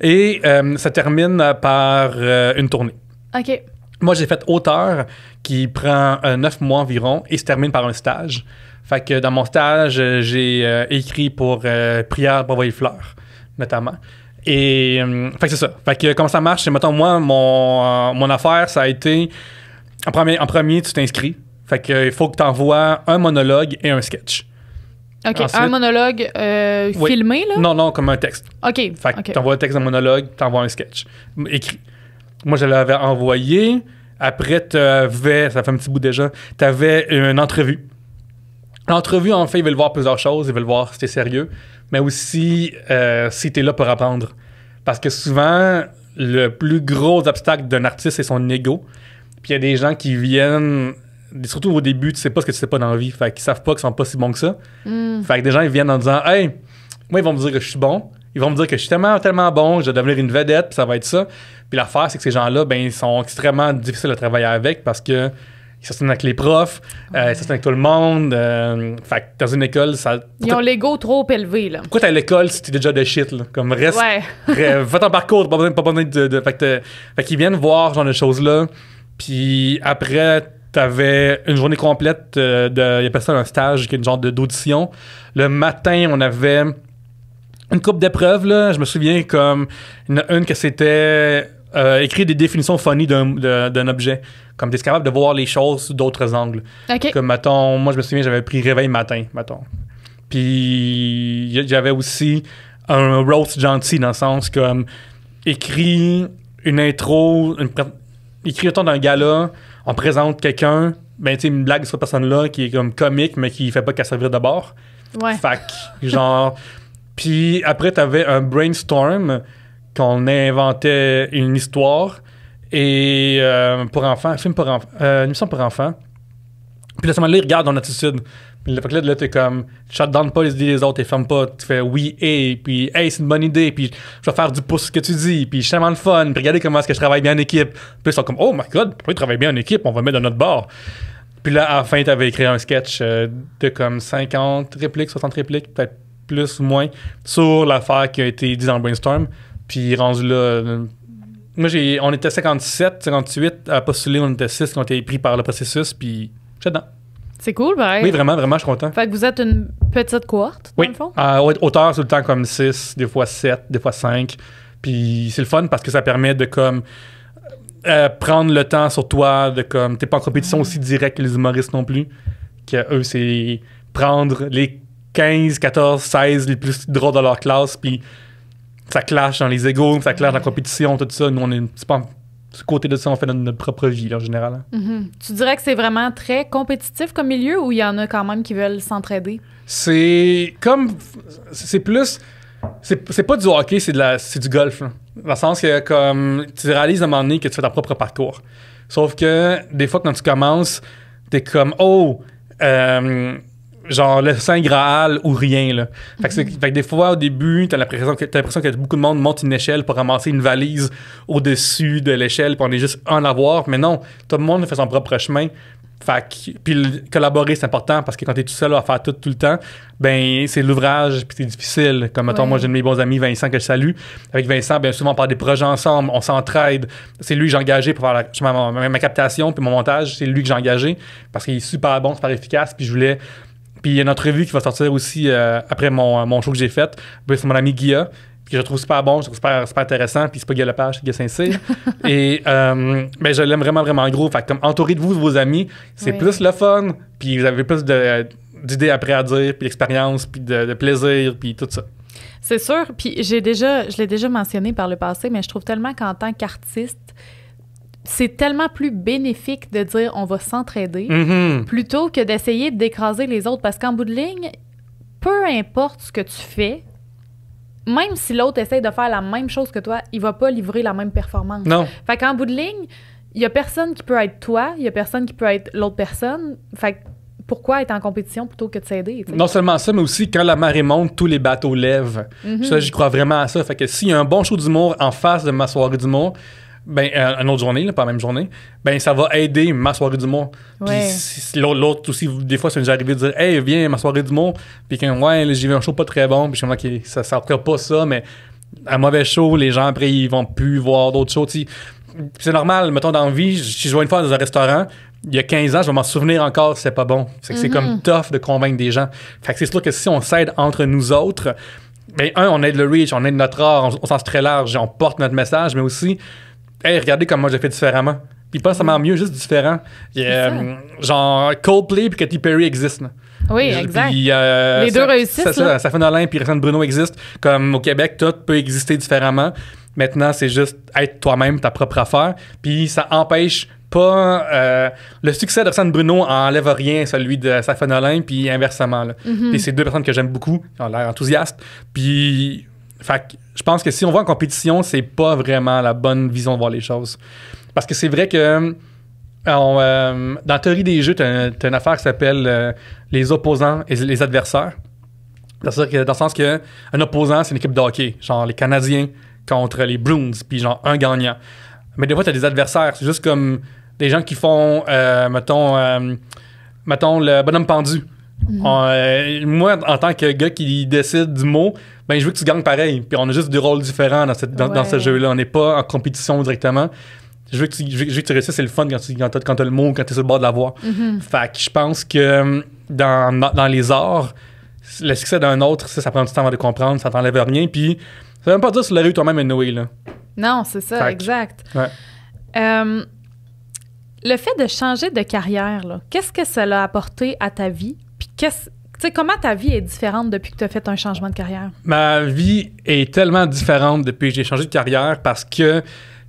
Et ça termine par une tournée. OK. Moi, j'ai fait auteur qui prend 9 mois environ et se termine par un stage. Fait que dans mon stage, j'ai écrit pour Prière pour envoyer fleurs, notamment. Et fait que c'est ça. Fait que comment ça marche, c'est mettons moi mon affaire ça a été en premier tu t'inscris. Fait que il faut que tu envoies un monologue et un sketch. OK, ensuite, un monologue filmé là? Non, comme un texte. OK. Fait que t'envoies le texte d'un monologue, t'envoies un sketch écrit. Moi je l'avais envoyé, après ça fait un petit bout déjà, t'avais une entrevue. L'entrevue, en fait, ils veulent voir plusieurs choses. Ils veulent voir si t'es sérieux, mais aussi si t'es là pour apprendre. Parce que souvent, le plus gros obstacle d'un artiste, c'est son ego. Puis il y a des gens qui viennent, surtout au début, tu sais pas ce que tu sais pas dans la vie. Fait qu'ils savent pas qu'ils sont pas si bons que ça. Fait que des gens, ils viennent en disant « Hey, moi, ils vont me dire que je suis bon. Ils vont me dire que je suis tellement bon, je vais devenir une vedette, puis ça va être ça. » Puis l'affaire, c'est que ces gens-là, ben, ils sont extrêmement difficiles à travailler avec parce que ils s'assinent avec les profs, ils s'assinent avec tout le monde. Fait que dans une école, ça... Ils ont l'ego trop élevé, là. Pourquoi t'es à l'école si t'es déjà de shit, là? Comme reste... fais ton parcours, pas besoin de fait qu'ils viennent voir ce genre de choses-là. Puis après, t'avais une journée complète il y a ça un stage qui est une genre d'audition. Le matin, on avait une couple d'épreuves, là. Je me souviens comme une que c'était... écrire des définitions funny d'un objet. Comme t'es capable de voir les choses sous d'autres angles. OK. Comme, mettons, moi, je me souviens, j'avais pris réveil matin, mettons. Puis, j'avais aussi un roast gentil dans le sens comme écrit une intro, écrit autant d'un gala, on présente quelqu'un, ben, tu sais, une blague sur cette personne-là qui est comme comique, mais qui fait pas qu'à servir de bord. Ouais. Fait que, genre... Puis, après, t'avais un brainstorm qu'on inventait une histoire et pour enfants, un film pour enfants, une émission pour enfants. Puis là, seulement là, ils regardent ton attitude. Puis là, t'es comme, shut down pas les idées des autres, et ferme pas. Tu fais oui, et puis hey, c'est une bonne idée, puis je vais faire du pouce ce que tu dis, puis je suis tellement le fun, puis regardez comment est-ce que je travaille bien en équipe. Puis ils sont comme, oh my god, pourquoi ils travaillent bien en équipe, on va mettre de notre bord. Puis là, à la fin, t'avais écrit un sketch de comme 50 répliques, 60 répliques, peut-être plus ou moins, sur l'affaire qui a été dite dans le brainstorm. Puis rendu là, on était 57, 58 à postuler, on était 6 qui ont été pris par le processus, puis j'étais dedans. C'est cool, pareil. Oui, vraiment, vraiment, je suis content. Fait que vous êtes une petite cohorte, dans le fond? Auteur, c'est tout le temps comme 6, des fois 7, des fois 5. Puis c'est le fun parce que ça permet de comme prendre le temps sur toi, de comme t'es pas en compétition aussi direct que les humoristes non plus, que eux c'est prendre les 15, 14, 16 les plus drôles de leur classe, puis ça clash dans les égos, ça clash dans la compétition, tout ça. Nous, on est pas ce côté de ça, on fait notre propre vie là, en général. Hein. Mm-hmm. Tu dirais que c'est vraiment très compétitif comme milieu ou il y en a quand même qui veulent s'entraider? C'est comme... C'est plus... C'est pas du hockey, c'est du golf. Là. Dans le sens que comme tu réalises à un moment donné que tu fais ton propre parcours. Sauf que des fois, quand tu commences, t'es comme « Oh! Genre le Saint Graal ou rien. » Là. Fait que des fois, au début, t'as l'impression que beaucoup de monde monte une échelle pour ramasser une valise au-dessus de l'échelle puis on est juste un à voir. Mais non, tout le monde fait son propre chemin. Puis collaborer, c'est important parce que quand t'es tout seul à faire tout le temps, ben c'est l'ouvrage puis c'est difficile. Comme mettons, moi j'ai de mes bons amis Vincent que je salue. Avec Vincent, bien souvent on part des projets ensemble, on s'entraide. C'est lui que j'ai engagé pour faire ma captation puis mon montage, c'est lui que j'ai engagé parce qu'il est super bon, super efficace. Puis puis il y a une entrevue qui va sortir aussi après mon show que j'ai fait. C'est mon ami Guilla, que je trouve super bon, je trouve super intéressant, puis c'est pas Guy Lepage, c'est Guy Saint-Cyr. Et ben, je l'aime vraiment, vraiment gros. Fait que comme entouré de vous, de vos amis, c'est plus le fun, puis vous avez plus d'idées après à dire, puis d'expérience, puis de plaisir, puis tout ça. C'est sûr, puis je l'ai déjà mentionné par le passé, mais je trouve tellement qu'en tant qu'artiste, c'est tellement plus bénéfique de dire on va s'entraider plutôt que d'essayer d'écraser les autres. Parce qu'en bout de ligne, peu importe ce que tu fais, même si l'autre essaye de faire la même chose que toi, il va pas livrer la même performance. Non. Fait qu'en bout de ligne, il y a personne qui peut être toi, il y a personne qui peut être l'autre personne. Fait que pourquoi être en compétition plutôt que de s'aider? T'sais? Non seulement ça, mais aussi quand la marée monte, tous les bateaux lèvent. Ça, j'y crois vraiment à ça. Fait que s'il y a un bon show d'humour en face de ma soirée d'humour, ben, une autre journée, là, pas la même journée, ben, ça va aider ma soirée d'humour. Puis l'autre aussi, des fois, c'est déjà arrivé de dire « Hey, viens, ma soirée d'humour. » Puis quand, ouais, j'ai vu un show pas très bon, puis je suis comme, ça ne pas ça, mais un mauvais show, les gens, après, ils vont plus voir d'autres shows. Puis c'est normal, mettons, dans la vie, si je vois une fois dans un restaurant, il y a 15 ans, je vais m'en souvenir encore, c'est pas bon. C'est comme tough de convaincre des gens. Fait que c'est sûr que si on s'aide entre nous autres, ben, on aide le reach, on aide notre art, on sens très large, on porte notre message, mais aussi... Hey, regardez comme moi j'ai fait différemment. Puis pas seulement mieux, juste différent. Genre Coldplay puis Katy Perry existent. Oui, exact. Puis, les deux réussissent. Safia Nolin puis Roxane Bruno existent. Comme au Québec, tout peut exister différemment. Maintenant, c'est juste être toi-même, ta propre affaire. Puis ça empêche pas... le succès de Roxane Bruno enlève rien celui de Safia Nolin, puis inversement. Là. Puis c'est deux personnes que j'aime beaucoup, qui ont l'air enthousiastes. Puis... Fait que je pense que si on va en compétition, c'est pas vraiment la bonne vision de voir les choses. Parce que c'est vrai que dans la théorie des jeux, t'as une affaire qui s'appelle les opposants et les adversaires. C'est-à-dire que dans le sens qu'un opposant, c'est une équipe de hockey. Genre les Canadiens contre les Bruins, puis genre un gagnant. Mais des fois, t'as des adversaires. C'est juste comme des gens qui font, mettons, le bonhomme pendu. Moi, en tant que gars qui décide du mot, ben je veux que tu gagnes pareil. Puis on a juste des rôles différents dans ce jeu-là. On n'est pas en compétition directement. Je veux que tu réussisses, c'est le fun quand t'as le mot, quand t'es sur le bord de la voie. Fait que je pense que dans les arts, le succès d'un autre, ça prend du temps avant de comprendre, ça t'enlève rien. Puis ça veut même pas dire que tu l'as eu toi-même Noé, là. Non, c'est ça, exact. Ouais. Le fait de changer de carrière, là, qu'est-ce que ça l'a apporté à ta vie? Puis comment ta vie est différente depuis que tu as fait un changement de carrière? Ma vie est tellement différente depuis que j'ai changé de carrière parce que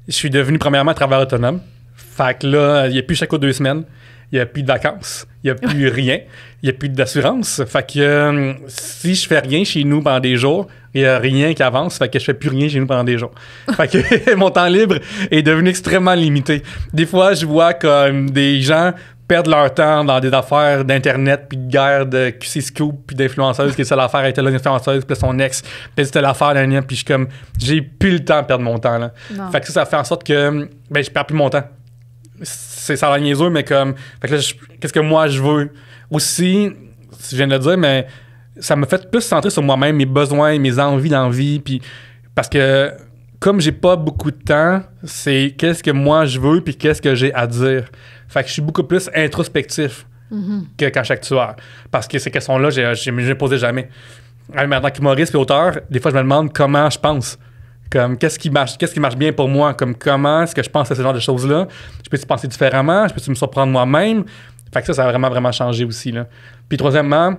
je suis devenu premièrement travailleur autonome. Fait que là, il n'y a plus chaque 2 semaines. Il n'y a plus de vacances. Il n'y a plus rien. Il n'y a plus d'assurance. Fait que si je fais rien chez nous pendant des jours, il n'y a rien qui avance. Fait que je fais plus rien chez nous pendant des jours. Fait que mon temps libre est devenu extrêmement limité. Des fois, je vois comme des gens perdent leur temps dans des affaires d'internet puis de guerre de QC Scoop puis d'influenceuses, que c'est l'affaire avec l'influenceuse puis son ex, puis c'était l'affaire d'un lien, puis je suis comme j'ai plus le temps de perdre mon temps là. Fait que ça fait en sorte que ben je perds plus mon temps. ça a l'air niaiseux, mais comme... Fait que là, qu'est-ce que moi, je veux? Aussi, je viens de le dire, mais ça m'a fait plus centrer sur moi-même, mes besoins, mes envies d'envie, puis parce que comme j'ai pas beaucoup de temps, c'est qu'est-ce que moi, je veux, puis qu'est-ce que j'ai à dire. Fait que je suis beaucoup plus introspectif que quand je suis actuaire. Parce que ces questions-là, je ne les posais jamais. Mais en tant qu'humoriste et auteur, des fois, je me demande comment je pense. Comme, qu'est-ce qui marche bien pour moi? Comme, comment est-ce que je pense à ce genre de choses-là? Je peux-tu penser différemment? Je peux-tu me surprendre moi-même? Fait que ça a vraiment, vraiment changé aussi, là. Puis troisièmement,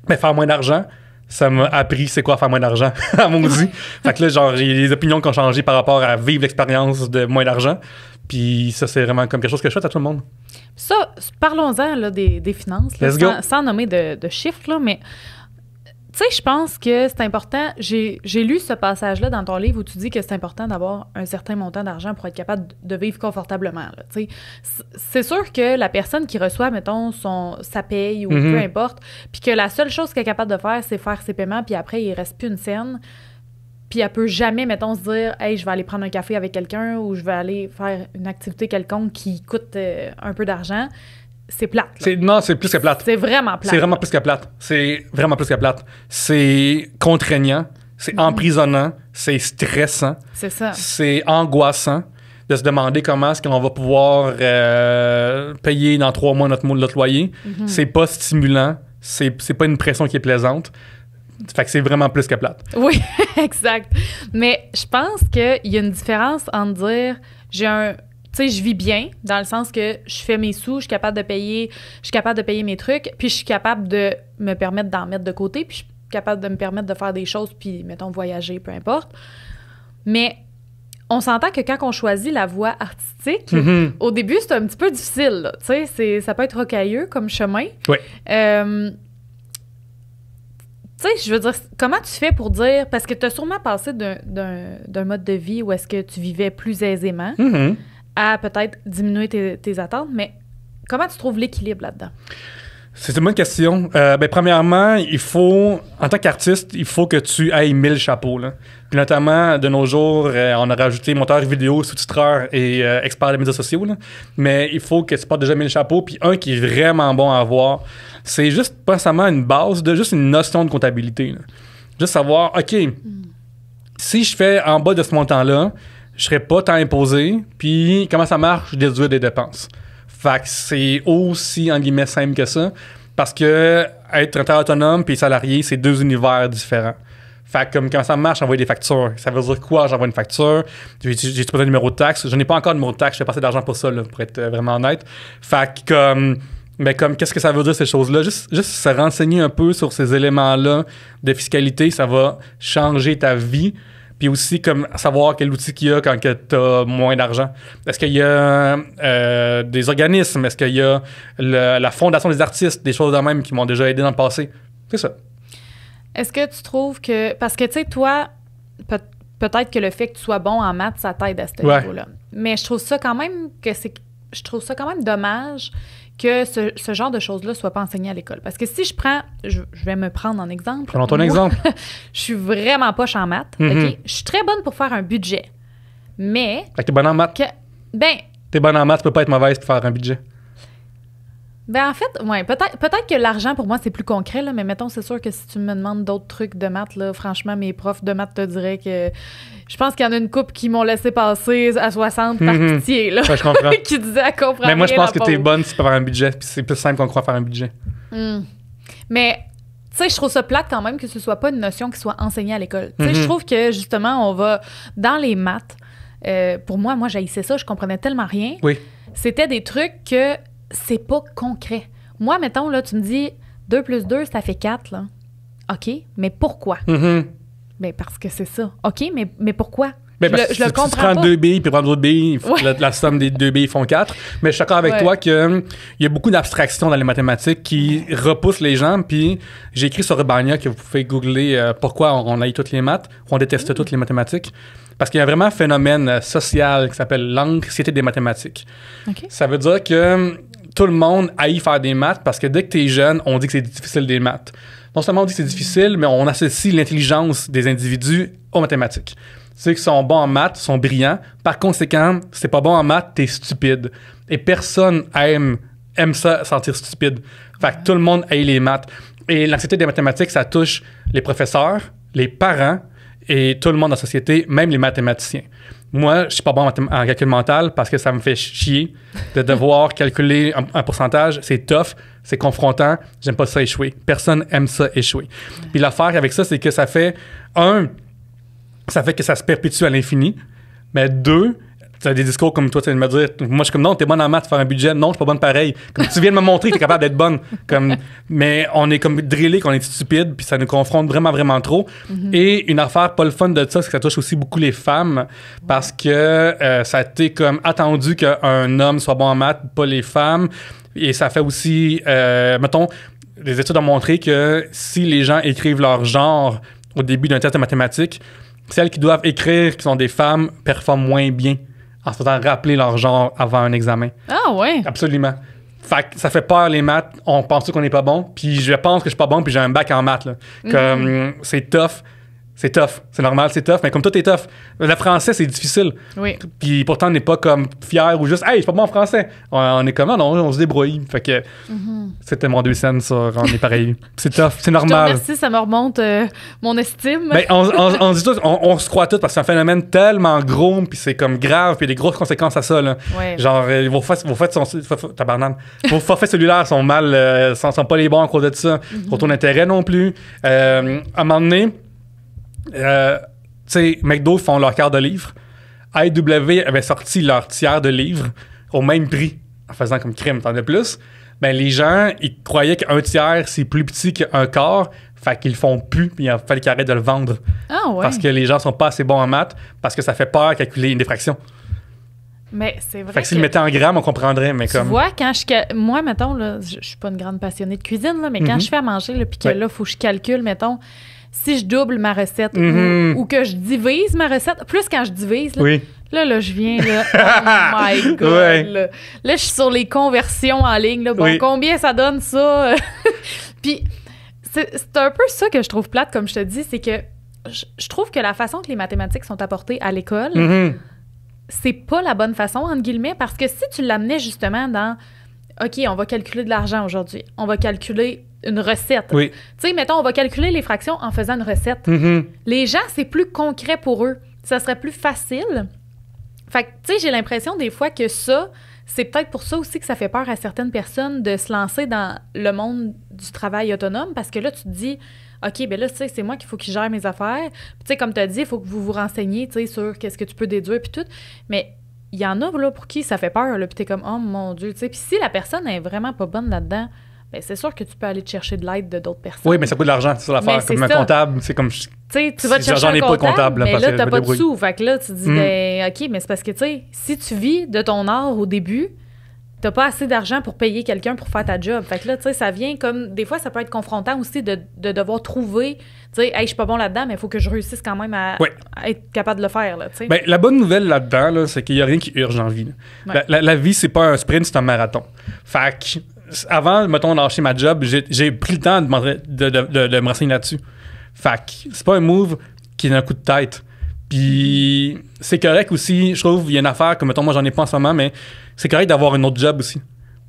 faire moins d'argent. Ça m'a appris c'est quoi faire moins d'argent, à mon dit. Fait que là, genre, j'ai des opinions qui ont changé par rapport à vivre l'expérience de moins d'argent. Puis ça, c'est vraiment comme quelque chose que je fais à tout le monde. Ça, parlons-en là, des finances, là, sans nommer de chiffres, là, mais tu sais, je pense que c'est important. J'ai lu ce passage-là dans ton livre où tu dis que c'est important d'avoir un certain montant d'argent pour être capable de vivre confortablement. Là, c'est sûr que la personne qui reçoit, mettons, sa paye ou peu importe, puis que la seule chose qu'elle est capable de faire, c'est faire ses paiements, puis après, il reste plus une scène. Puis elle peut jamais, mettons, se dire « Hey, je vais aller prendre un café avec quelqu'un ou je vais aller faire une activité quelconque qui coûte un peu d'argent. » C'est plate. Non, c'est plus que plate. C'est vraiment plate. C'est vraiment plus que plate. C'est vraiment plus que plate. C'est contraignant, c'est emprisonnant, c'est stressant. C'est ça. C'est angoissant de se demander comment est-ce qu'on va pouvoir payer dans 3 mois notre loyer. C'est pas stimulant. C'est pas une pression qui est plaisante. Fait que c'est vraiment plus que plate. Oui, exact. Mais je pense qu'il y a une différence entre dire tu sais, je vis bien, dans le sens que je fais mes sous, je suis capable de payer mes trucs, puis je suis capable de me permettre d'en mettre de côté, puis je suis capable de me permettre de faire des choses, puis, mettons, voyager, peu importe. Mais on s'entend que quand on choisit la voie artistique, au début, c'est un petit peu difficile, tu sais, ça peut être rocailleux comme chemin. Oui. Tu sais, je veux dire, comment tu fais pour dire... Parce que tu as sûrement passé d'un mode de vie où est-ce que tu vivais plus aisément à peut-être diminuer tes attentes, mais comment tu trouves l'équilibre là-dedans? C'est une bonne question. Premièrement, en tant qu'artiste, il faut que tu ailles 1000 chapeaux. Là. Puis notamment, de nos jours, on a rajouté monteur vidéo, sous-titreur et expert des médias sociaux. Là. Mais il faut que tu portes déjà 1000 chapeaux. Puis un qui est vraiment bon à avoir, c'est juste pas seulement une base, juste une notion de comptabilité. Là. Juste savoir, OK, si je fais en bas de ce montant-là, je serais pas tant imposé. Puis comment ça marche? Je déduis des dépenses. Fait que c'est aussi, en guillemets, simple que ça. Parce que être un travailleur autonome puis salarié, c'est 2 univers différents. Fait que comme quand ça marche, j'envoie des factures. Ça veut dire quoi? J'envoie une facture. J'ai pas de numéro de taxe. Je n'ai pas encore de numéro de taxe. Je fais passer d'argent pour ça, là, pour être vraiment honnête. Fait que comme qu'est-ce que ça veut dire, ces choses-là? Juste se renseigner un peu sur ces éléments-là de fiscalité, ça va changer ta vie. Puis aussi, comme savoir quel outil qu'il y a quand tu as moins d'argent. Est-ce qu'il y a des organismes? Est-ce qu'il y a la Fondation des artistes? Des choses de même qui m'ont déjà aidé dans le passé. C'est ça. Est-ce que tu trouves que... Parce que, tu sais, toi, peut-être que le fait que tu sois bon en maths, ça t'aide à ce niveau-là. Mais je trouve ça quand même dommage que ce genre de choses-là ne soient pas enseignées à l'école. Parce que si je prends... Je vais me prendre en exemple. Prenons ton exemple. Je suis vraiment poche en maths. OK? Je suis très bonne pour faire un budget. Mais... Fait que t'es bonne en maths? T'es bonne en maths, tu peux pas être mauvaise pour faire un budget. En fait, ouais, peut-être que l'argent, pour moi, c'est plus concret, là, mais mettons, c'est sûr que si tu me demandes d'autres trucs de maths, là, franchement, mes profs de maths te diraient que... Je pense qu'il y en a une couple qui m'ont laissé passer à 60 par pitié, là. Ouais, je comprends. Qui disaient à comprendre. Mais moi, je pense que t'es bonne si tu peux faire un budget, puis c'est plus simple qu'on croit faire un budget. Mais... Tu sais, je trouve ça plate quand même que ce soit pas une notion qui soit enseignée à l'école. Tu sais, je trouve que, justement, on va... Dans les maths, pour moi, j'haïssais ça, je comprenais tellement rien. Oui. C'était des trucs que c'est pas concret. Moi, mettons, là, tu me dis 2 plus 2, ça fait 4, là. OK, mais pourquoi? Ben, parce que c'est ça. OK, mais pourquoi? Je le comprends pas. Tu prends 2 billes puis prends d'autres billes, la somme des 2 billes font 4. Mais je suis d'accord avec toi qu'il y a beaucoup d'abstractions dans les mathématiques qui repoussent les gens. Puis j'ai écrit sur Urbania que vous pouvez googler pourquoi on haït toutes les maths, ou on déteste toutes les mathématiques. Parce qu'il y a vraiment un phénomène social qui s'appelle l'anxiété des mathématiques. Okay. Ça veut dire que tout le monde haït faire des maths parce que dès que tu es jeune, on dit que c'est difficile des maths. Non seulement on dit que c'est difficile, mais on associe l'intelligence des individus aux mathématiques. Ceux qui sont bons en maths sont brillants. Par conséquent, si t'es pas bon en maths, t'es stupide. Et personne aime ça, sentir stupide. Fait que tout le monde haït les maths. Et l'anxiété des mathématiques, ça touche les professeurs, les parents et tout le monde dans la société, même les mathématiciens. Moi, je suis pas bon en calcul mental parce que ça me fait chier de devoir calculer un pourcentage. C'est tough, c'est confrontant. J'aime pas ça échouer. Personne aime ça échouer. Puis l'affaire avec ça, c'est que ça fait que ça se perpétue à l'infini. Mais 2, tu as des discours comme toi, tu viens de me dire, moi je suis comme non, t'es bonne en maths, faire un budget, non, je suis pas bonne pareil. Comme tu viens de me montrer que t'es capable d'être bonne. Mais on est comme drillé qu'on est stupide, puis ça nous confronte vraiment, vraiment trop. Et une affaire pas le fun de ça, c'est que ça touche aussi beaucoup les femmes, parce que ça a été comme attendu qu'un homme soit bon en maths, pas les femmes. Et ça fait aussi, mettons, les études ont montré que si les gens écrivent leur genre au début d'un test de mathématiques, celles qui doivent écrire, qui sont des femmes, performent moins bien en se faisant rappeler leur genre avant un examen. Ah ouais? Absolument. Fait que ça fait peur, les maths. On pense qu'on n'est pas bon. Puis je pense que je suis pas bon, puis j'ai un bac en maths. Là. Comme, c'est tough. C'est tough. C'est normal, c'est tough. Mais comme tout est tough. Le français, c'est difficile. Oui. Puis pourtant, on n'est pas comme fier ou juste « Hey, je suis pas bon en français. » On est comme « Non, on se débrouille. » Fait que c'était mon 2 cents sur « On est pareil. » C'est tough. C'est normal. Merci, ça me remonte mon estime. Ben, on dit tout, on se croit tout parce que c'est un phénomène tellement gros, puis c'est comme grave, puis il y a des grosses conséquences à ça. Là. Ouais. Genre, vos forfaits cellulaires sont mal, sont pas les bons à cause de ça. Pour ton intérêt non plus. À un moment donné, tu sais, McDo font leur quart de livre. AEW avait sorti leur tiers de livre au même prix, en faisant comme crime, tant de plus. Ben, les gens, ils croyaient qu'un tiers, c'est plus petit qu'un quart. Fait qu'ils le font plus, puis il a fallu qu'ils arrêtent de le vendre. Ah ouais. Parce que les gens sont pas assez bons en maths, parce que ça fait peur calculer une défraction. Mais c'est vrai. Fait que s'ils le mettaient en grammes, on comprendrait, mais tu comme... vois, quand moi, mettons, là, je suis pas une grande passionnée de cuisine, là, mais quand je fais à manger, puis que là, il faut que je calcule, mettons, si je double ma recette ou que je divise ma recette, plus quand je divise, là, là, je viens, là, oh my God, là, je suis sur les conversions en ligne, là, bon, combien ça donne, ça? Puis, c'est un peu ça que je trouve plate, comme je te dis, c'est que je trouve que la façon que les mathématiques sont apportées à l'école, c'est pas la bonne façon, entre guillemets, parce que si tu l'amenais justement dans OK, on va calculer de l'argent aujourd'hui, on va calculer une recette. Tu sais, mettons, on va calculer les fractions en faisant une recette. Les gens, c'est plus concret pour eux. Ça serait plus facile. Fait que, tu sais, j'ai l'impression des fois que ça, c'est peut-être pour ça aussi que ça fait peur à certaines personnes de se lancer dans le monde du travail autonome, parce que là, tu te dis, OK, ben là, tu sais, c'est moi qu'il faut que je gère mes affaires. Puis, tu sais, comme tu as dit, il faut que vous vous renseigniez, tu sais, sur qu'est-ce que tu peux déduire, puis tout. Mais il y en a, là, pour qui ça fait peur, là, puis t'es comme, oh mon Dieu, tu sais. Puis si la personne est vraiment pas bonne là-dedans, ben c'est sûr que tu peux aller te chercher de l'aide de d'autres personnes. Oui, mais ça coûte de l'argent, c'est ça l'affaire. Comme un comptable, c'est comme... Tu sais, tu vas te chercher un comptable, mais là, t'as pas de sous. Fait que là, tu te dis, ben, OK, mais c'est parce que, tu sais, si tu vis de ton art au début, t'as pas assez d'argent pour payer quelqu'un pour faire ta job. Fait que là, tu sais, ça vient comme... Des fois, ça peut être confrontant aussi de devoir trouver... Tu sais, hey, je suis pas bon là-dedans, mais il faut que je réussisse quand même à être capable de le faire, là, tu sais. Ben, la bonne nouvelle là-dedans, là, c'est qu'il y a rien qui urge en vie. La vie, c'est pas un sprint, c'est un marathon. Fait que, avant, mettons, de lâcher ma job, j'ai pris le temps de me renseigner là-dessus. Fait que c'est pas un move qui est un coup de tête. Puis c'est correct aussi, je trouve, il y a une affaire que, mettons, moi, j'en ai pas en ce moment, mais c'est correct d'avoir un autre job aussi.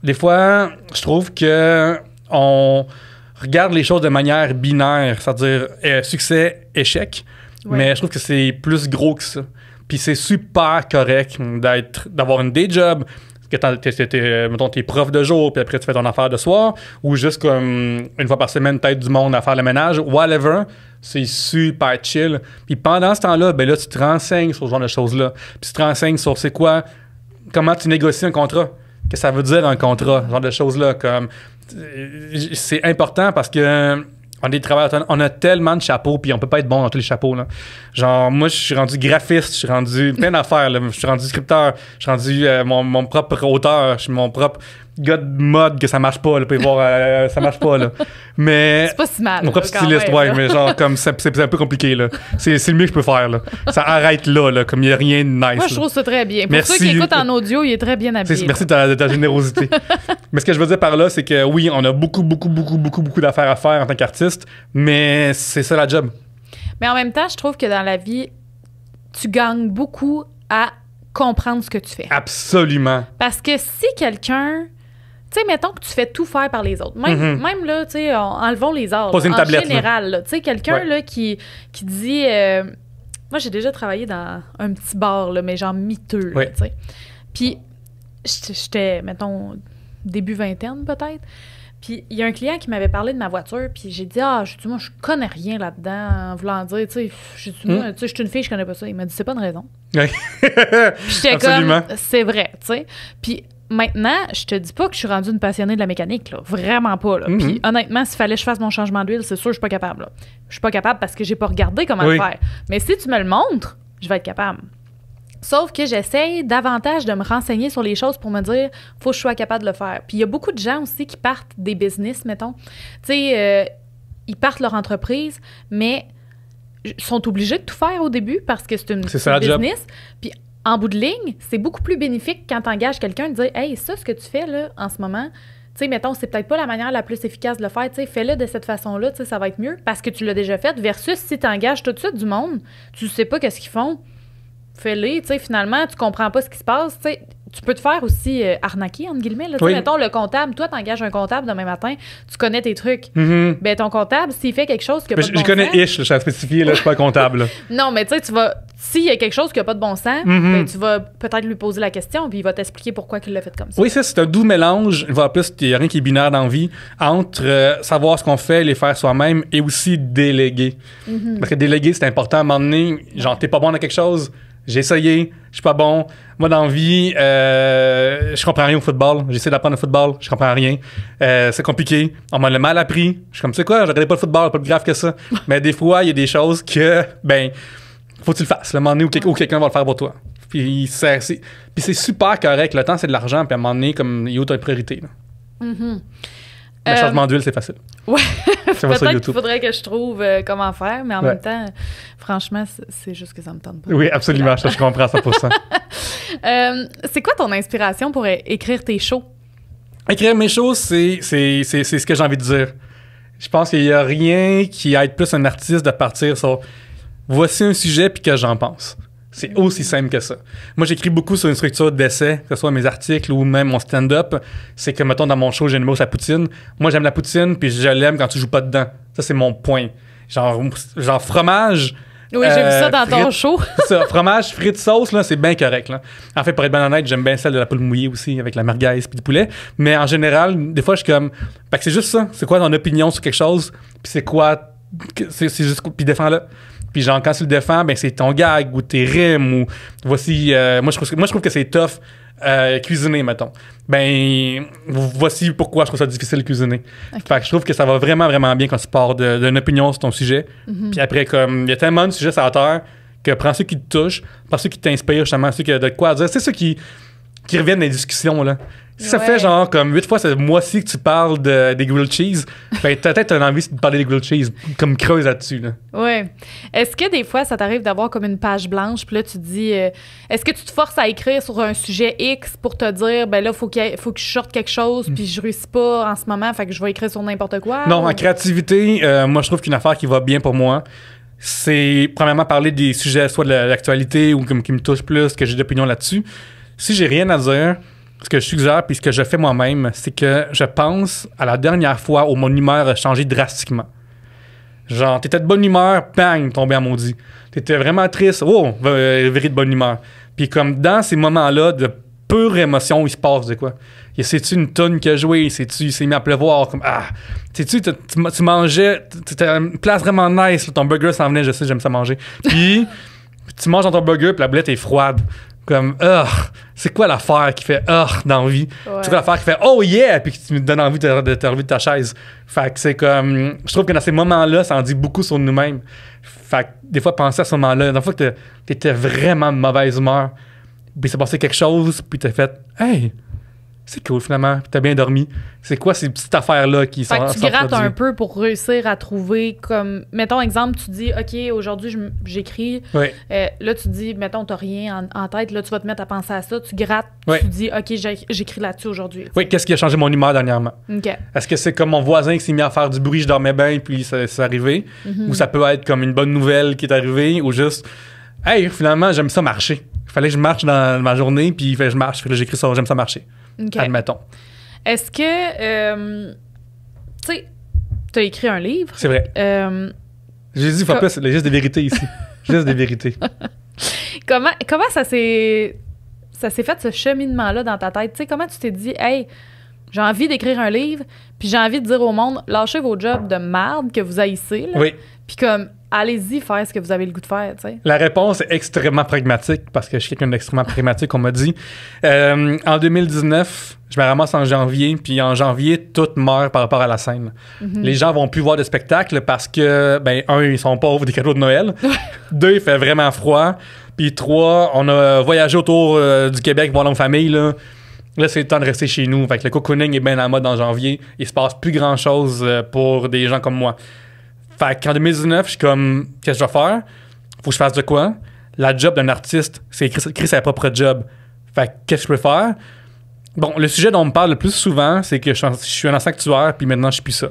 Des fois, je trouve que on regarde les choses de manière binaire, c'est-à-dire succès, échec, mais je trouve que c'est plus gros que ça. Puis c'est super correct d'avoir une day job, que mettons, t'es prof de jour, puis après tu fais ton affaire de soir, ou juste comme une fois par semaine, peut-être du monde à faire le ménage, whatever, c'est super chill. Puis pendant ce temps-là, ben là, tu te renseignes sur ce genre de choses-là. Puis tu te renseignes sur c'est quoi, comment tu négocies un contrat, qu'est-ce que ça veut dire un contrat, ce genre de choses-là, comme... C'est important parce que on est des travailleurs autonomes, on a tellement de chapeaux, puis on peut pas être bon dans tous les chapeaux, là. Genre, moi, je suis rendu graphiste, je suis rendu plein d'affaires, là. Je suis rendu scripteur, je suis rendu mon propre auteur, je suis mon propre gars de mode que ça marche pas, là, puis voir, ça marche pas, là. Mais... C'est pas si mal. Mon propre styliste, mais genre, comme, c'est un peu compliqué, là. C'est le mieux que je peux faire, là. Ça arrête là, comme il y a rien de nice. Moi, je trouve ça très bien. Pour merci. ceux qui écoutent en audio, il est très bien habillé. Merci de ta générosité. Mais ce que je veux dire par là, c'est que oui, on a beaucoup d'affaires à faire en tant qu'artiste, mais c'est ça la job. Mais en même temps, je trouve que dans la vie, tu gagnes beaucoup à comprendre ce que tu fais. Absolument. Parce que si quelqu'un... Tu sais, mettons que tu fais tout faire par les autres. Même là, tu sais, enlevons les ordres. Poser une tablette, général, tu sais, quelqu'un là, qui dit... moi, j'ai déjà travaillé dans un petit bar, là, mais genre miteux, tu sais. Puis, j'étais, mettons, début vingtaine, peut-être. Puis, il y a un client qui m'avait parlé de ma voiture, puis j'ai dit, moi, je connais rien là-dedans, en voulant dire, tu sais, moi, tu sais, je suis une fille, je connais pas ça. Il m'a dit, c'est pas une raison. Oui. Puis, j'étais comme, c'est vrai, tu sais. Puis, maintenant, je te dis pas que je suis rendue une passionnée de la mécanique, là. Vraiment pas, là. Puis honnêtement, s'il fallait que je fasse mon changement d'huile, c'est sûr que je suis pas capable, là. Je suis pas capable parce que j'ai pas regardé comment le faire. Mais si tu me le montres, je vais être capable. Sauf que j'essaie davantage de me renseigner sur les choses pour me dire, faut que je sois capable de le faire. Puis il y a beaucoup de gens aussi qui partent des business, mettons. Tu sais, ils partent leur entreprise, mais sont obligés de tout faire au début parce que c'est une business. Puis en bout de ligne, c'est beaucoup plus bénéfique quand tu engages quelqu'un de dire « Hey, ça, ce que tu fais là, en ce moment, tu sais, mettons, c'est peut-être pas la manière la plus efficace de le faire, tu sais, fais-le de cette façon-là, tu sais, ça va être mieux parce que tu l'as déjà fait, versus si tu engages tout de suite du monde, tu sais pas qu'est-ce qu'ils font, fais-le, tu sais, finalement, tu comprends pas ce qui se passe, tu sais. Tu peux te faire aussi arnaquer, entre guillemets. Là. Mettons, le comptable, toi, t'engages un comptable demain matin, tu connais tes trucs. Ben, ton comptable, s'il fait quelque chose qui n'a pas de bon sens... Je connais Ish, je suis spécifié, là, je suis pas comptable. Non, mais tu sais, tu vas... S'il y a quelque chose qui n'a pas de bon sens, ben, tu vas peut-être lui poser la question, puis il va t'expliquer pourquoi il l'a fait comme ça. Oui, ça, c'est un doux mélange. En plus, il n'y a rien qui est binaire dans la vie, entre savoir ce qu'on fait, les faire soi-même, et aussi déléguer. Parce que déléguer, c'est important à un moment donné. Genre, t'es pas bon dans quelque chose... J'ai essayé, je suis pas bon. Moi, dans la vie, je comprends rien au football. J'essaie d'apprendre le football, je comprends rien. C'est compliqué. On m'a le mal appris. Je suis comme, c'est quoi, je regardais pas le football, pas plus grave que ça. Mais des fois, il y a des choses que, ben, faut que tu le fasses. Le moment donné où quelqu'un va le faire pour toi. Puis c'est super correct. Le temps, c'est de l'argent. Puis à un moment donné, comme, il y a autre priorité. Le changement d'huile, c'est facile. Ouais. Peut-être qu'il faudrait que je trouve comment faire, mais en même temps, franchement, c'est juste que ça me tente pas. Oui, absolument. Je comprends 100%. C'est quoi ton inspiration pour écrire tes shows? Écrire mes shows, c'est ce que j'ai envie de dire. Je pense qu'il n'y a rien qui aide plus un artiste de partir sur voici un sujet puis que j'en pense. C'est aussi simple que ça. Moi, j'écris beaucoup sur une structure d'essai, que ce soit mes articles ou même mon stand-up. C'est que, mettons, dans mon show, j'ai une mousse à poutine. Moi, j'aime la poutine, puis je l'aime quand tu joues pas dedans. Ça, c'est mon point. Genre fromage... Oui, j'ai vu ça dans ton show. Ça, fromage, frites, sauce, là, c'est bien correct. Là. En fait, pour être bien honnête, j'aime bien celle de la poule mouillée aussi, avec la merguez puis du poulet. Mais en général, des fois, je suis comme... Fait que c'est juste ça. C'est quoi ton opinion sur quelque chose? Puis c'est quoi... C'est juste... Puis défends-le. Puis genre, quand tu le défends, ben c'est ton gag ou tes rimes ou voici... moi, je trouve que c'est tough cuisiner, mettons. Ben, voici pourquoi je trouve ça difficile de cuisiner. Okay. Fait que je trouve que ça va vraiment, vraiment bien quand tu pars d'une opinion sur ton sujet. Puis après, comme, il y a tellement de sujets sur la terre que prends ceux qui te touchent, prends ceux qui t'inspirent, justement, ceux qui ont de quoi à dire. C'est ceux qui reviennent dans les discussions, là. Si ça fait genre comme 8 fois ce mois-ci que tu parles des grilled cheese, ben peut-être t'as envie de parler des grilled cheese, comme creuse là-dessus. Là. Ouais. Est-ce que des fois, ça t'arrive d'avoir comme une page blanche, puis là, tu te dis, est-ce que tu te forces à écrire sur un sujet X pour te dire, ben là, faut que je sorte quelque chose, puis je réussis pas en ce moment, fait que je vais écrire sur n'importe quoi? Non, en créativité, moi, je trouve qu'une affaire qui va bien pour moi, c'est premièrement parler des sujets, soit de l'actualité ou comme qui me touchent plus, que j'ai d'opinion là-dessus. Si j'ai rien à dire, ce que je suggère puis ce que je fais moi-même, c'est que je pense à la dernière fois où mon humeur a changé drastiquement. Genre, t'étais de bonne humeur, bang, tombé en maudit. T'étais vraiment triste, oh, viré de bonne humeur. Puis comme dans ces moments-là de pure émotion, il se passe de quoi? C'est-tu une tonne qui a joué? C'est-tu, il s'est mis à pleuvoir? Comme, sais-tu, tu mangeais, t'étais à une place vraiment nice, là, ton burger s'en venait, je sais, j'aime ça manger. Puis, tu manges dans ton burger, puis la boulette est froide. Comme, c'est quoi l'affaire qui fait dans la vie? Ouais. C'est quoi l'affaire qui fait oh yeah, puis qui te donne envie de te relever de ta chaise? Fait que c'est comme, je trouve que dans ces moments-là, ça en dit beaucoup sur nous-mêmes. Fait que des fois, penser à ce moment-là, des fois que t'étais vraiment de mauvaise humeur, puis s'est passé quelque chose, puis t'as fait hey, c'est cool finalement, puis t'as bien dormi. C'est quoi ces petites affaires-là qui sont... Fait que tu grattes un peu pour réussir à trouver comme... Mettons, exemple, tu dis, OK, aujourd'hui, j'écris. Oui. Là, tu dis, mettons, t'as rien en tête. Là, tu vas te mettre à penser à ça. Tu grattes, tu dis, OK, j'écris là-dessus aujourd'hui. Oui, qu'est-ce qui a changé mon humeur dernièrement? OK. Est-ce que c'est comme mon voisin qui s'est mis à faire du bruit, je dormais bien, puis c'est arrivé? Ou ça peut être comme une bonne nouvelle qui est arrivée, ou juste... hey, finalement, j'aime ça marcher. Il fallait que je marche dans ma journée, puis il fallait que je marche. Fait que j'écris ça, j'aime ça marcher. OK. Admettons. Est-ce que, tu sais, tu as écrit un livre. C'est vrai. J'ai dit, faut pas, c'est juste des vérités ici. Juste des vérités. Comment ça s'est fait, ce cheminement-là, dans ta tête? Tu sais, comment tu t'es dit, hey, j'ai envie d'écrire un livre, puis j'ai envie de dire au monde, lâchez vos jobs de merde que vous haïssez, là. Oui. Puis comme, allez-y faire ce que vous avez le goût de faire, tu sais. La réponse est extrêmement pragmatique, parce que je suis quelqu'un d'extrêmement pragmatique, on m'a dit. En 2019, je me ramasse en janvier, puis en janvier, tout meurt par rapport à la scène. Les gens vont plus voir de spectacle parce que, ben, un, ils sont pauvres des cadeaux de Noël. Deux, il fait vraiment froid. Puis trois, on a voyagé autour du Québec voir nos familles, là. Là, c'est le temps de rester chez nous. Fait que le cocooning est bien en mode en janvier. Il se passe plus grand-chose pour des gens comme moi. Fait qu'en 2019, je suis comme, qu'est-ce que je vais faire? Faut que je fasse de quoi? La job d'un artiste, c'est écrire sa propre job. Fait que qu'est-ce que je peux faire? Bon, le sujet dont on me parle le plus souvent, c'est que je suis un ancien actuaire, puis maintenant, je suis plus ça.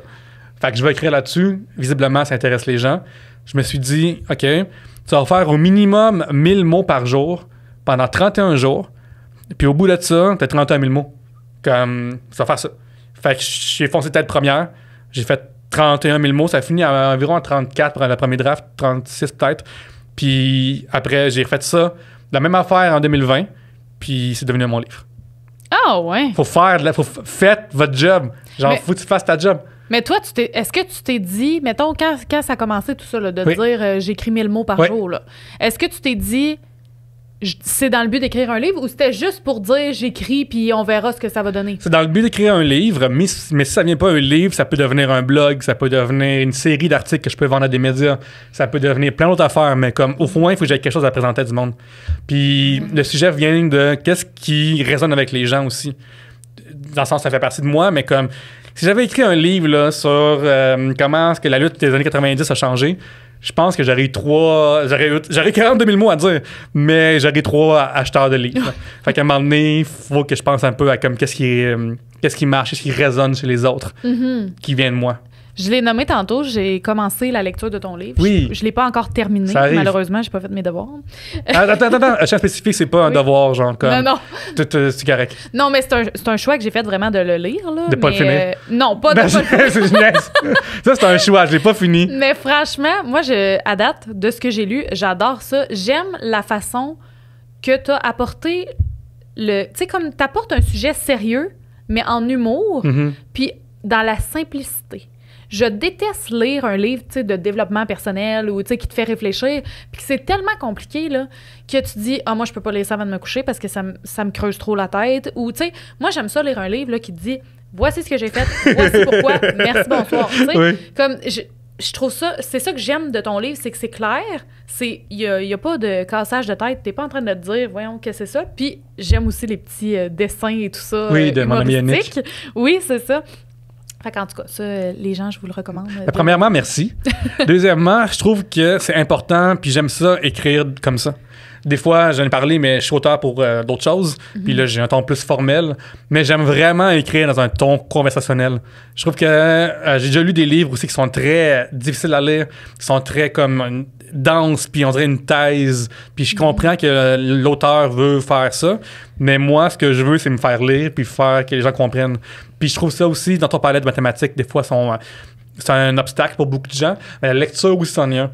Fait que je vais écrire là-dessus. Visiblement, ça intéresse les gens. Je me suis dit, OK, tu vas faire au minimum 1000 mots par jour pendant 31 jours. Puis au bout de ça, t'as 31 000 mots. Comme, tu vas faire ça. Fait que j'ai foncé tête première. J'ai fait 31 000 mots. Ça a fini à environ 34 pour le premier draft, 36 peut-être. Puis après, j'ai refait ça. La même affaire en 2020. Puis c'est devenu mon livre. Ah ouais. Faites votre job. Genre, faut que tu fasses ta job. Mais toi, est-ce que tu t'es dit, mettons, quand ça a commencé tout ça, là, de dire j'écris 1000 mots par jour, là, est-ce que tu t'es dit c'est dans le but d'écrire un livre ou c'était juste pour dire j'écris puis on verra ce que ça va donner? C'est dans le but d'écrire un livre, mais si ça vient pas un livre, ça peut devenir un blog, ça peut devenir une série d'articles que je peux vendre à des médias, ça peut devenir plein d'autres affaires, mais comme au fond, il faut que j'aie quelque chose à présenter à du monde. Puis le sujet vient de qu'est-ce qui résonne avec les gens aussi. Dans le sens, ça fait partie de moi, mais comme si j'avais écrit un livre là, sur comment est-ce que la lutte des années 90 a changé, je pense que j'aurais 42 000 mots à dire, mais j'aurais 3 acheteurs de livres. Fait qu'à un moment donné, il faut que je pense un peu à comme qu'est-ce qui marche, qu'est-ce qui résonne chez les autres, qui vient de moi. Je l'ai nommé tantôt, j'ai commencé la lecture de ton livre. Oui. Je l'ai pas encore terminé, malheureusement, j'ai pas fait mes devoirs. Attends, un champ spécifique, c'est pas un devoir, genre comme... Non. C'est correct. Non, mais c'est un choix que j'ai fait vraiment de le lire, là. De pas le finir? Non, pas de pas le finir. Ça, c'est un choix, je l'ai pas fini. Mais franchement, moi, à date, de ce que j'ai lu, j'adore ça. J'aime la façon que t'as apporté tu sais, comme t'apportes un sujet sérieux, mais en humour, puis dans la simplicité. Je déteste lire un livre, tu sais, de développement personnel ou, tu sais, qui te fait réfléchir, puis que c'est tellement compliqué, là, que tu dis « Ah, moi, je peux pas lire ça avant de me coucher parce que ça me creuse trop la tête. » Ou, tu sais, moi, j'aime ça lire un livre, là, qui te dit « Voici ce que j'ai fait, voici pourquoi, merci, bonsoir. » Tu sais, comme, je trouve ça, c'est ça que j'aime de ton livre, c'est que c'est clair, il y a pas de cassage de tête, t'es pas en train de te dire « Voyons, qu'est-ce que c'est ça? » Puis j'aime aussi les petits dessins et tout ça. Oui, de mon ami Yannick. Oui, c'est ça. Fait qu'en tout cas, ça, les gens, je vous le recommande. Premièrement, merci. Deuxièmement, je trouve que c'est important, puis j'aime ça, écrire comme ça. Des fois, j'en ai parlé, mais je suis auteur pour d'autres choses. Puis là, j'ai un ton plus formel. Mais j'aime vraiment écrire dans un ton conversationnel. Je trouve que j'ai déjà lu des livres aussi qui sont très difficiles à lire, qui sont très comme denses, puis on dirait une thèse. Puis je comprends que l'auteur veut faire ça. Mais moi, ce que je veux, c'est me faire lire, puis faire que les gens comprennent. Puis je trouve ça aussi, dans ton palais de mathématiques, des fois, c'est un obstacle pour beaucoup de gens. Mais la lecture aussi, c'en est un.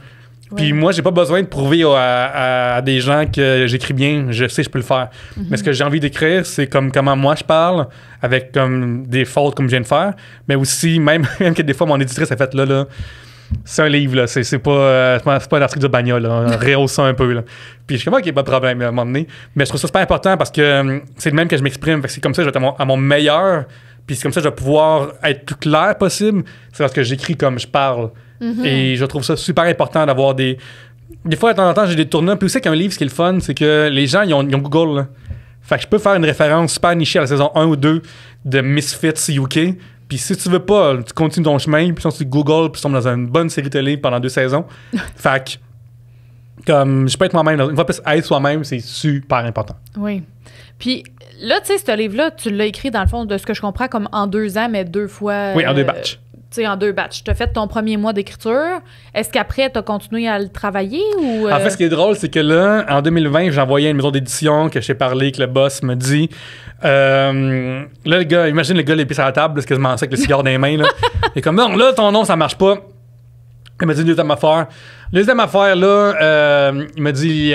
Puis moi, j'ai pas besoin de prouver à des gens que j'écris bien. Je sais, je peux le faire. Mais ce que j'ai envie d'écrire, c'est comme comment moi je parle, avec comme des fautes comme je viens de faire. Mais aussi, même que des fois, mon éditrice a fait là, c'est un livre, là. C'est pas un article de bagnole, là. On rehausse ça un peu, là. Puis je suis comme, OK, pas de problème, à un moment donné. Mais je trouve ça super important parce que c'est le même que je m'exprime. Fait que c'est comme ça que je vais être à mon meilleur. Puis c'est comme ça que je vais pouvoir être plus clair possible. C'est parce que j'écris comme je parle. Et je trouve ça super important d'avoir des fois, de temps en temps, j'ai des tournants. Puis aussi, qu'un livre, ce qui est le fun, c'est que les gens, ils ont Google, là. Fait que je peux faire une référence super nichée à la saison 1 ou 2 de Misfits UK. Puis si tu veux pas, tu continues ton chemin, puis tu Google, puis tu tombes dans une bonne série télé pendant 2 saisons. Fait que, comme, je peux être moi-même. Une fois plus être soi-même, c'est super important. Oui. Puis là, tu sais, ce livre-là, tu l'as écrit, dans le fond, de ce que je comprends, comme en 2 ans, mais 2 fois... Oui, en 2 batchs. sais, en 2 batchs. Tu as fait ton premier mois d'écriture. Est-ce qu'après, tu as continué à le travailler ou... En fait, ce qui est drôle, c'est que là, en 2020, j'ai envoyé à une maison d'édition que je t'ai parlé, que le boss me dit... là, le gars, imagine le gars les pieds sur la table, c'est quasiment ça avec le cigare dans les mains. Là. Il est comme, non, là, ton nom, ça marche pas. Il m'a dit une deuxième affaire. La deuxième affaire, là, il m'a dit,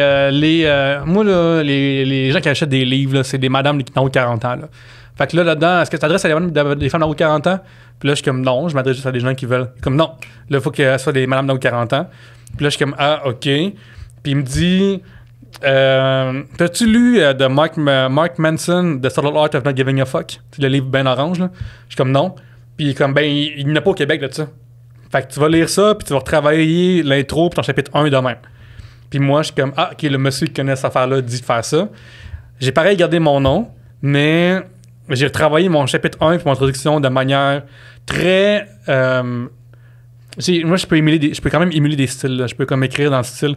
moi, là, les gens qui achètent des livres, là, c'est des madames qui ont 40 ans. Là. Fait que là-dedans, est-ce que tu t'adresses à des femmes d'en haut de 40 ans? Puis là, je suis comme, non, je m'adresse juste à des gens qui veulent. Comme, non, là, il faut que ce soit des madames d'en haut de 40 ans. Puis là, je suis comme, ah, OK. Puis il me dit, t'as-tu lu de Mark Manson, The Subtle Art of Not Giving a Fuck? C'est le livre ben orange, là. Je suis comme, non. Puis il est comme, ben, il n'y en a pas au Québec, là, de ça. Fait que tu vas lire ça, puis tu vas retravailler l'intro, puis ton chapitre 1 de même. Puis moi, je suis comme, ah, OK, le monsieur qui connaît cette affaire-là dit de faire ça. J'ai pareil gardé mon nom, mais j'ai retravaillé mon chapitre 1 puis mon introduction de manière très... moi, je peux quand même émuler des styles. Là. Je peux comme écrire dans le style...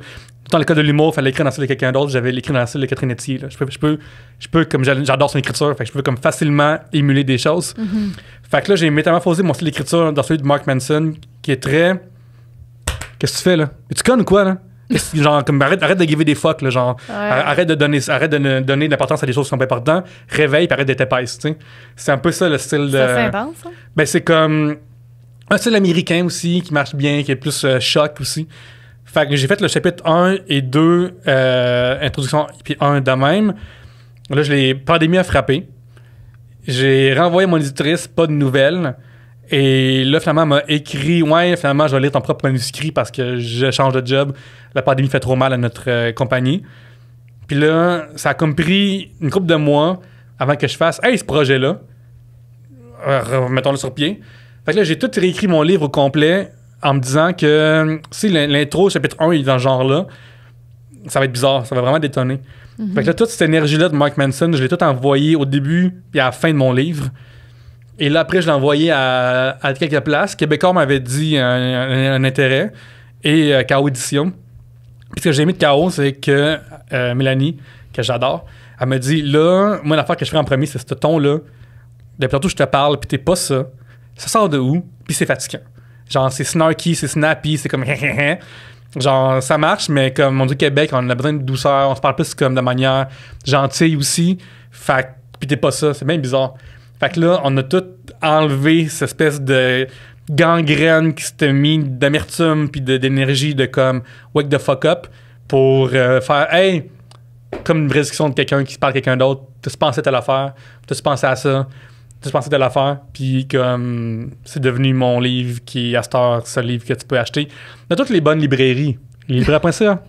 Dans le cas de l'humour, il fallait écrire dans le style de quelqu'un d'autre. J'avais écrit dans le style de Catherine Etier. Là. Je peux comme j'adore son écriture, fait que je peux comme facilement émuler des choses. Mm-hmm. Fait que là, j'ai métamorphosé mon style d'écriture dans celui de Mark Manson, qui est très... Qu'est-ce que tu fais, là? Tu connes ou quoi, là? Genre, comme, arrête de giver des fuck, là, genre. Ouais. Arrête de donner de l'importance à des choses qui sont pas importantes. Réveille, puis arrête d'être épaisse, tu sais. C'est un peu ça, le style de... C'est intense, ça? Ben, c'est comme... Un style américain aussi, qui marche bien, qui est plus choc aussi. Fait que j'ai fait le chapitre 1 et 2, introduction, puis 1 de même. Là, pandémie a frappé. J'ai renvoyé mon éditrice, pas de nouvelles. Et là, finalement, elle m'a écrit, ouais, finalement, je vais lire ton propre manuscrit parce que je change de job. La pandémie fait trop mal à notre compagnie. Puis là, ça a comme pris une couple de mois avant que je fasse, hey, ce projet-là, remettons-le sur pied. Fait que là, j'ai tout réécrit mon livre au complet en me disant que si l'intro, chapitre 1, il est dans ce genre-là, ça va être bizarre, ça va vraiment détonner. Mm-hmm. Fait que là, toute cette énergie-là de Mark Manson, je l'ai tout envoyé au début puis à la fin de mon livre. Et là, après, je l'ai envoyé à quelques places. Québécois m'avait dit un intérêt et K.O. Édition. Puis ce que j'ai aimé de K.O., c'est que Mélanie, que j'adore, elle me dit, là, moi, l'affaire que je ferai en premier, c'est ce ton-là. Depuis tantôt, je te parle, puis t'es pas ça. Ça sort de où? Puis c'est fatigant. Genre, c'est snarky, c'est snappy, c'est comme genre, ça marche, mais comme on dit Québec, on a besoin de douceur, on se parle plus comme de manière gentille aussi. Fait puis t'es pas ça, c'est bien bizarre. Fait que là, on a tout enlevé cette espèce de gangrène qui s'était mis d'amertume puis d'énergie de comme wake the fuck up pour faire hey, comme une vraie discussion de quelqu'un qui se parle à quelqu'un d'autre. T'as-tu pensé à telle affaire? T'as-tu pensé à ça? T'as-tu pensé à telle affaire? Puis comme c'est devenu mon livre qui, à cette heure, c'est le livre que tu peux acheter dans toutes les bonnes librairies. Libraire.ca.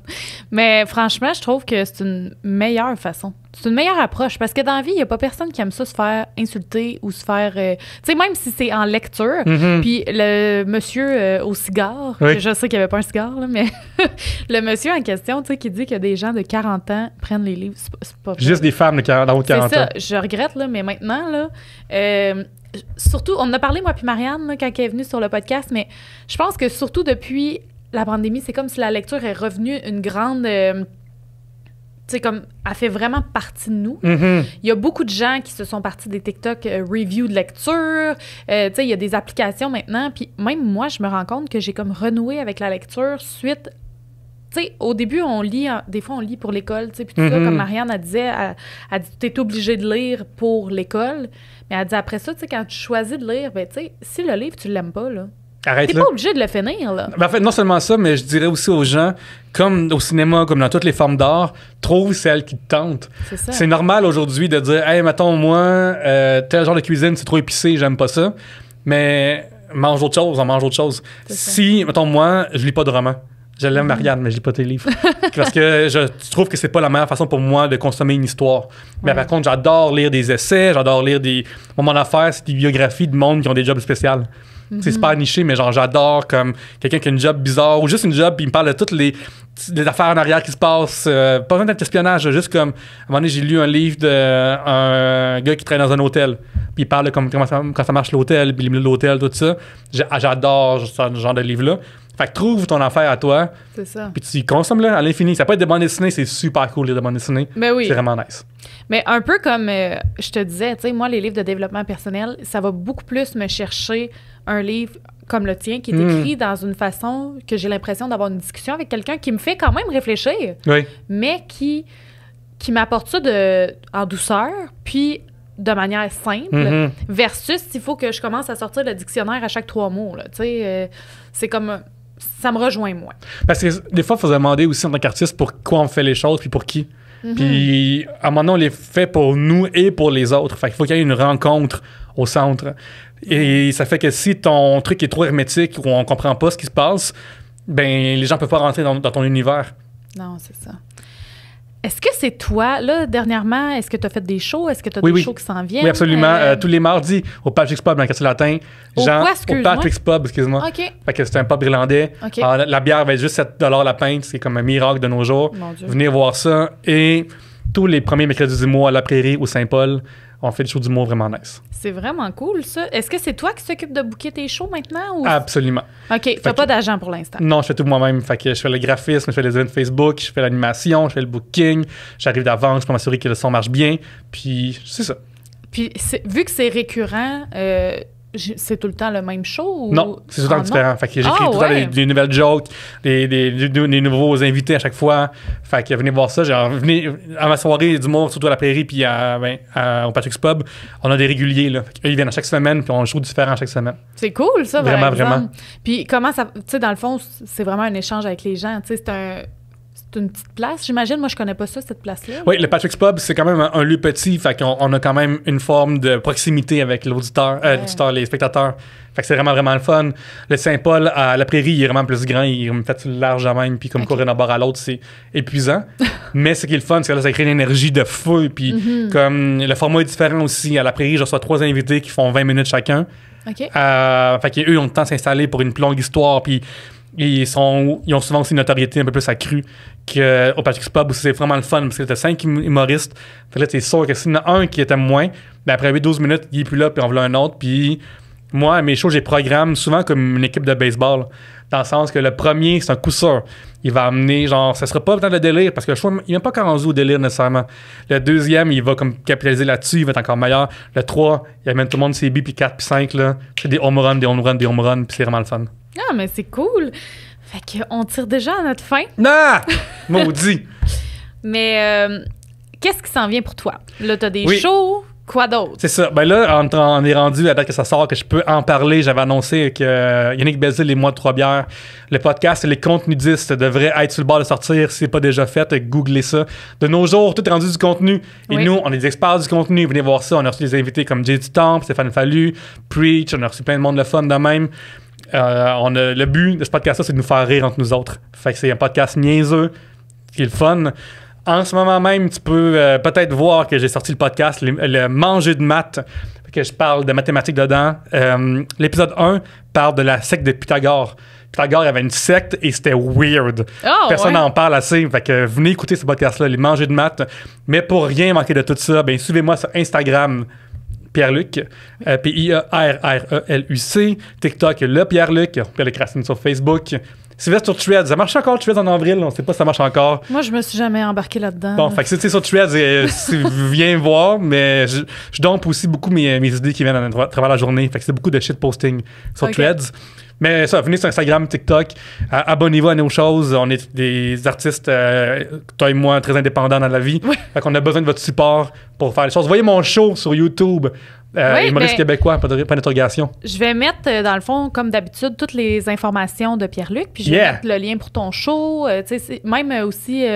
Mais franchement, je trouve que c'est une meilleure façon. C'est une meilleure approche parce que dans la vie, il n'y a pas personne qui aime ça se faire insulter ou se faire... tu sais, même si c'est en lecture, puis le monsieur au cigare, oui. Je sais qu'il n'y avait pas un cigare, là, mais le monsieur en question, tu sais, qui dit que des gens de 40 ans prennent les livres, c'est pas vrai. Juste des femmes d'en haut de 40 ans. C'est ça, je regrette, là, mais maintenant, là... surtout, on en a parlé, moi puis Marianne, là, quand elle est venue sur le podcast, mais je pense que surtout depuis la pandémie, c'est comme si la lecture est revenue une grande... tu sais, comme, elle fait vraiment partie de nous. Mm-hmm. Il y a beaucoup de gens qui se sont partis des TikTok review de lecture. Tu sais, il y a des applications maintenant. Puis même moi, je me rends compte que j'ai comme renoué avec la lecture suite... Tu sais, au début, on lit... Des fois, on lit pour l'école, tu sais, puis tout ça, comme Marianne, elle disait, elle dit, t'es obligé de lire pour l'école. Mais elle dit, après ça, tu sais, quand tu choisis de lire, ben, tu sais, si le livre, tu l'aimes pas, là... Arrête, t'es pas obligé de le finir, là. Ben, en fait, non seulement ça, mais je dirais aussi aux gens, comme au cinéma, comme dans toutes les formes d'art, trouve celle qui te tente. C'est ça. C'est normal aujourd'hui de dire, hey, mettons, moi, tel genre de cuisine, c'est trop épicé, j'aime pas ça. Mais mange autre chose, on mange autre chose. Si, mettons, moi, je lis pas de romans. Je l'aime, Marianne, mais je lis pas tes livres. Parce que je trouve que c'est pas la meilleure façon pour moi de consommer une histoire. Mais par contre, j'adore lire des essais, j'adore lire des... Mon affaire, c'est des biographies de monde qui ont des jobs spéciaux. C'est super niché, mais genre j'adore comme quelqu'un qui a une job bizarre ou juste une job puis il me parle de toutes les affaires en arrière qui se passent. Pas besoin d'être espionnage, juste comme à un moment donné, j'ai lu un livre d'un gars qui travaille dans un hôtel. Puis il parle de quand ça marche l'hôtel, puis l'hymne de l'hôtel, tout ça. J'adore ce genre de livre-là. Fait que trouve ton affaire à toi. C'est ça. Puis tu consommes-le à l'infini. Ça peut être des bandes dessinées, c'est super cool, lire des bandes dessinées. Ben oui. C'est vraiment nice. Mais un peu comme je te disais, tu sais, moi, les livres de développement personnel, ça va beaucoup plus me chercher un livre comme le tien, qui est écrit dans une façon que j'ai l'impression d'avoir une discussion avec quelqu'un qui me fait quand même réfléchir, mais qui m'apporte ça en douceur, puis de manière simple, versus il faut que je commence à sortir le dictionnaire à chaque 3 mots. Tu sais, c'est comme... Ça me rejoint, moi. Parce que des fois, il faut se demander aussi en tant qu'artiste pourquoi on fait les choses, puis pour qui. Puis, à un moment donné, on les fait pour nous et pour les autres. Fait qu'il faut qu'il y ait une rencontre au centre. Et ça fait que si ton truc est trop hermétique ou on comprend pas ce qui se passe, ben les gens peuvent pas rentrer dans ton univers. Non, c'est ça. Est-ce que c'est toi, là, dernièrement, est-ce que tu as fait des shows? Est-ce que tu as des shows qui s'en viennent? Oui, absolument. Tous les mardis, au Patrick's Pub, dans le quartier latin. Au Patrick's Pub, excuse-moi. OK. Fait que c'est un pub irlandais. Okay. Alors, la bière va être juste 7 $ la pinte. C'est comme un miracle de nos jours. Mon Dieu. Venez voir ça. Et tous les premiers mercredis du mois à La Prairie ou Saint-Paul, on fait des shows d'humour vraiment nice. C'est vraiment cool, ça. Est-ce que c'est toi qui s'occupe de booker tes shows maintenant? Ou... Absolument. OK. T'as pas d'agent pour l'instant? Non, je fais tout moi-même. Fait que je fais le graphisme, je fais les events Facebook, je fais l'animation, je fais le booking. J'arrive d'avance pour m'assurer que le son marche bien. Puis, c'est ça. Puis, vu que c'est récurrent, c'est tout le temps le même show? Ou... Non, c'est tout le temps différent. Fait que j'écris tout le temps des nouvelles jokes, des nouveaux invités à chaque fois. Fait que venez voir ça. Venez à ma soirée d'humour, surtout à La Prairie puis au Patrick's Pub. On a des réguliers, là. Eux, ils viennent à chaque semaine puis on a un show différent chaque semaine. C'est cool, ça, vraiment, vraiment. Puis comment ça... Tu sais, dans le fond, c'est vraiment un échange avec les gens. Tu sais, c'est une petite place, j'imagine. Moi, je connais pas ça, cette place-là. Oui, le Patrick's Pub, c'est quand même un lieu petit. Fait qu'on a quand même une forme de proximité avec l'auditeur, les spectateurs. Fait que c'est vraiment, vraiment le fun. Le Saint-Paul, à La Prairie, il est vraiment plus grand. Il me fait large à même. Puis comme courir d'un bord à l'autre, c'est épuisant. Mais ce qui est le fun, c'est que là, ça crée une énergie de feu. Puis comme le format est différent aussi. À La Prairie, je reçois 3 invités qui font 20 minutes chacun. OK. Fait qu'eux, ils ont le temps de s'installer pour une plus longue histoire. Puis ils ont souvent aussi une notoriété un peu plus accrue qu'au Patrick's Pub où c'est vraiment le fun parce que t'as 5 humoristes. Fait là, t'es sûr que s'il y en a un qui était moins, ben après 8-12 minutes, il est plus là, puis on veut un autre. Puis moi, à mes shows, j'ai programme souvent comme une équipe de baseball. Dans le sens que le premier, c'est un coup sûr. Il va amener, genre, ça sera pas tant de délire parce que le show, il n'est pas encore rendu au délire nécessairement. Le deuxième, il va comme capitaliser là-dessus, il va être encore meilleur. Le 3, il amène tout le monde CB, puis 4, puis 5, là. C'est des home runs, des home runs, des home runs, puis c'est vraiment le fun. Ah, mais c'est cool. Fait qu'on tire déjà à notre fin. Non! Maudit! Mais qu'est-ce qui s'en vient pour toi? Là, t'as des shows. Quoi d'autre? C'est ça. Ben là, on est rendu à la date que ça sort, que je peux en parler. J'avais annoncé que Yannick Bézil, les mois de 3 bières, le podcast Les Contenudistes devrait être sur le bord de sortir. Si c'est pas déjà fait, googlez ça. De nos jours, tout est rendu du contenu. Et nous, on est des experts du contenu. Venez voir ça. On a reçu des invités comme Jay du Temple, Stéphane Fallu, Preach. On a reçu plein de monde le fun de même. Le but de ce podcast-là, c'est de nous faire rire entre nous autres. Fait que c'est un podcast niaiseux, qui est le fun. En ce moment même, tu peux peut-être voir que j'ai sorti le podcast, le Manger de maths, que je parle de mathématiques dedans. L'épisode 1 parle de la secte de Pythagore. Pythagore avait une secte et c'était weird. Personne n'en parle assez. Fait que venez écouter ce podcast-là, les Manger de maths. Mais pour rien manquer de tout ça, ben suivez-moi sur Instagram, Pierre-Luc, Pierreluc, TikTok, le Pierre-Luc, Pierre-Luc Racine sur Facebook. Sylvestre sur Threads, ça marche encore Threads en avril, on sait pas si ça marche encore. Moi, je me suis jamais embarqué là-dedans. Bon, fait que c'est sur Threads, viens voir, mais je dompe aussi beaucoup mes idées qui viennent à travers la journée. Fait que c'est beaucoup de shitposting sur Threads. Mais ça, venez sur Instagram, TikTok, abonnez-vous à nos choses. On est des artistes, toi et moi, très indépendants dans la vie. Oui. Fait qu'on a besoin de votre support pour faire les choses. Voyez mon show sur YouTube. Humoriste québécois, pas d'interrogation. Je vais mettre, dans le fond, comme d'habitude, toutes les informations de Pierre-Luc. Puis je vais mettre le lien pour ton show. Même aussi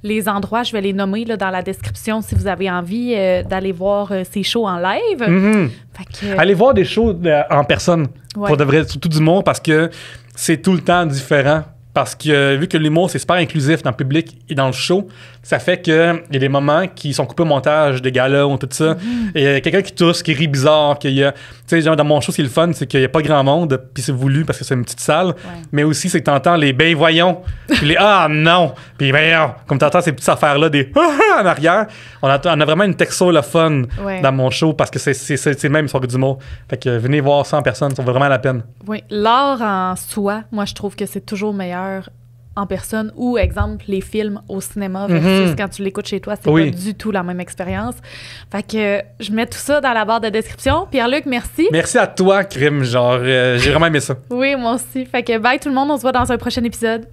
les endroits, je vais les nommer là, dans la description si vous avez envie d'aller voir ces shows en live. Mm-hmm. Allez voir des shows en personne. Pour de vrai, surtout d'humour, parce que c'est tout le temps différent. Parce que vu que l'humour, c'est super inclusif dans le public et dans le show, ça fait qu'il y a des moments qui sont coupés au montage, des galas ou tout ça. Et il y a quelqu'un qui tousse, qui rit bizarre, qu'il y a... Tu sais, genre, dans mon show, ce qui est le fun, c'est qu'il n'y a pas grand monde, puis c'est voulu parce que c'est une petite salle. Ouais. Mais aussi, c'est que t'entends les « ben voyons », puis les « ah non », puis « ben comme t'entends ces petites affaires-là, des « ah » en arrière. On a vraiment une texture le fun dans mon show parce que c'est même une soirée d'humour. Fait que venez voir ça en personne, ça vaut vraiment la peine. Oui, l'art en soi, moi, je trouve que c'est toujours meilleur en personne ou, exemple, les films au cinéma versus quand tu l'écoutes chez toi, c'est pas du tout la même expérience. Fait que je mets tout ça dans la barre de description. Pierre-Luc, merci. Merci à toi, Crime. Genre, j'ai vraiment aimé ça. Oui, moi aussi. Fait que bye tout le monde, on se voit dans un prochain épisode.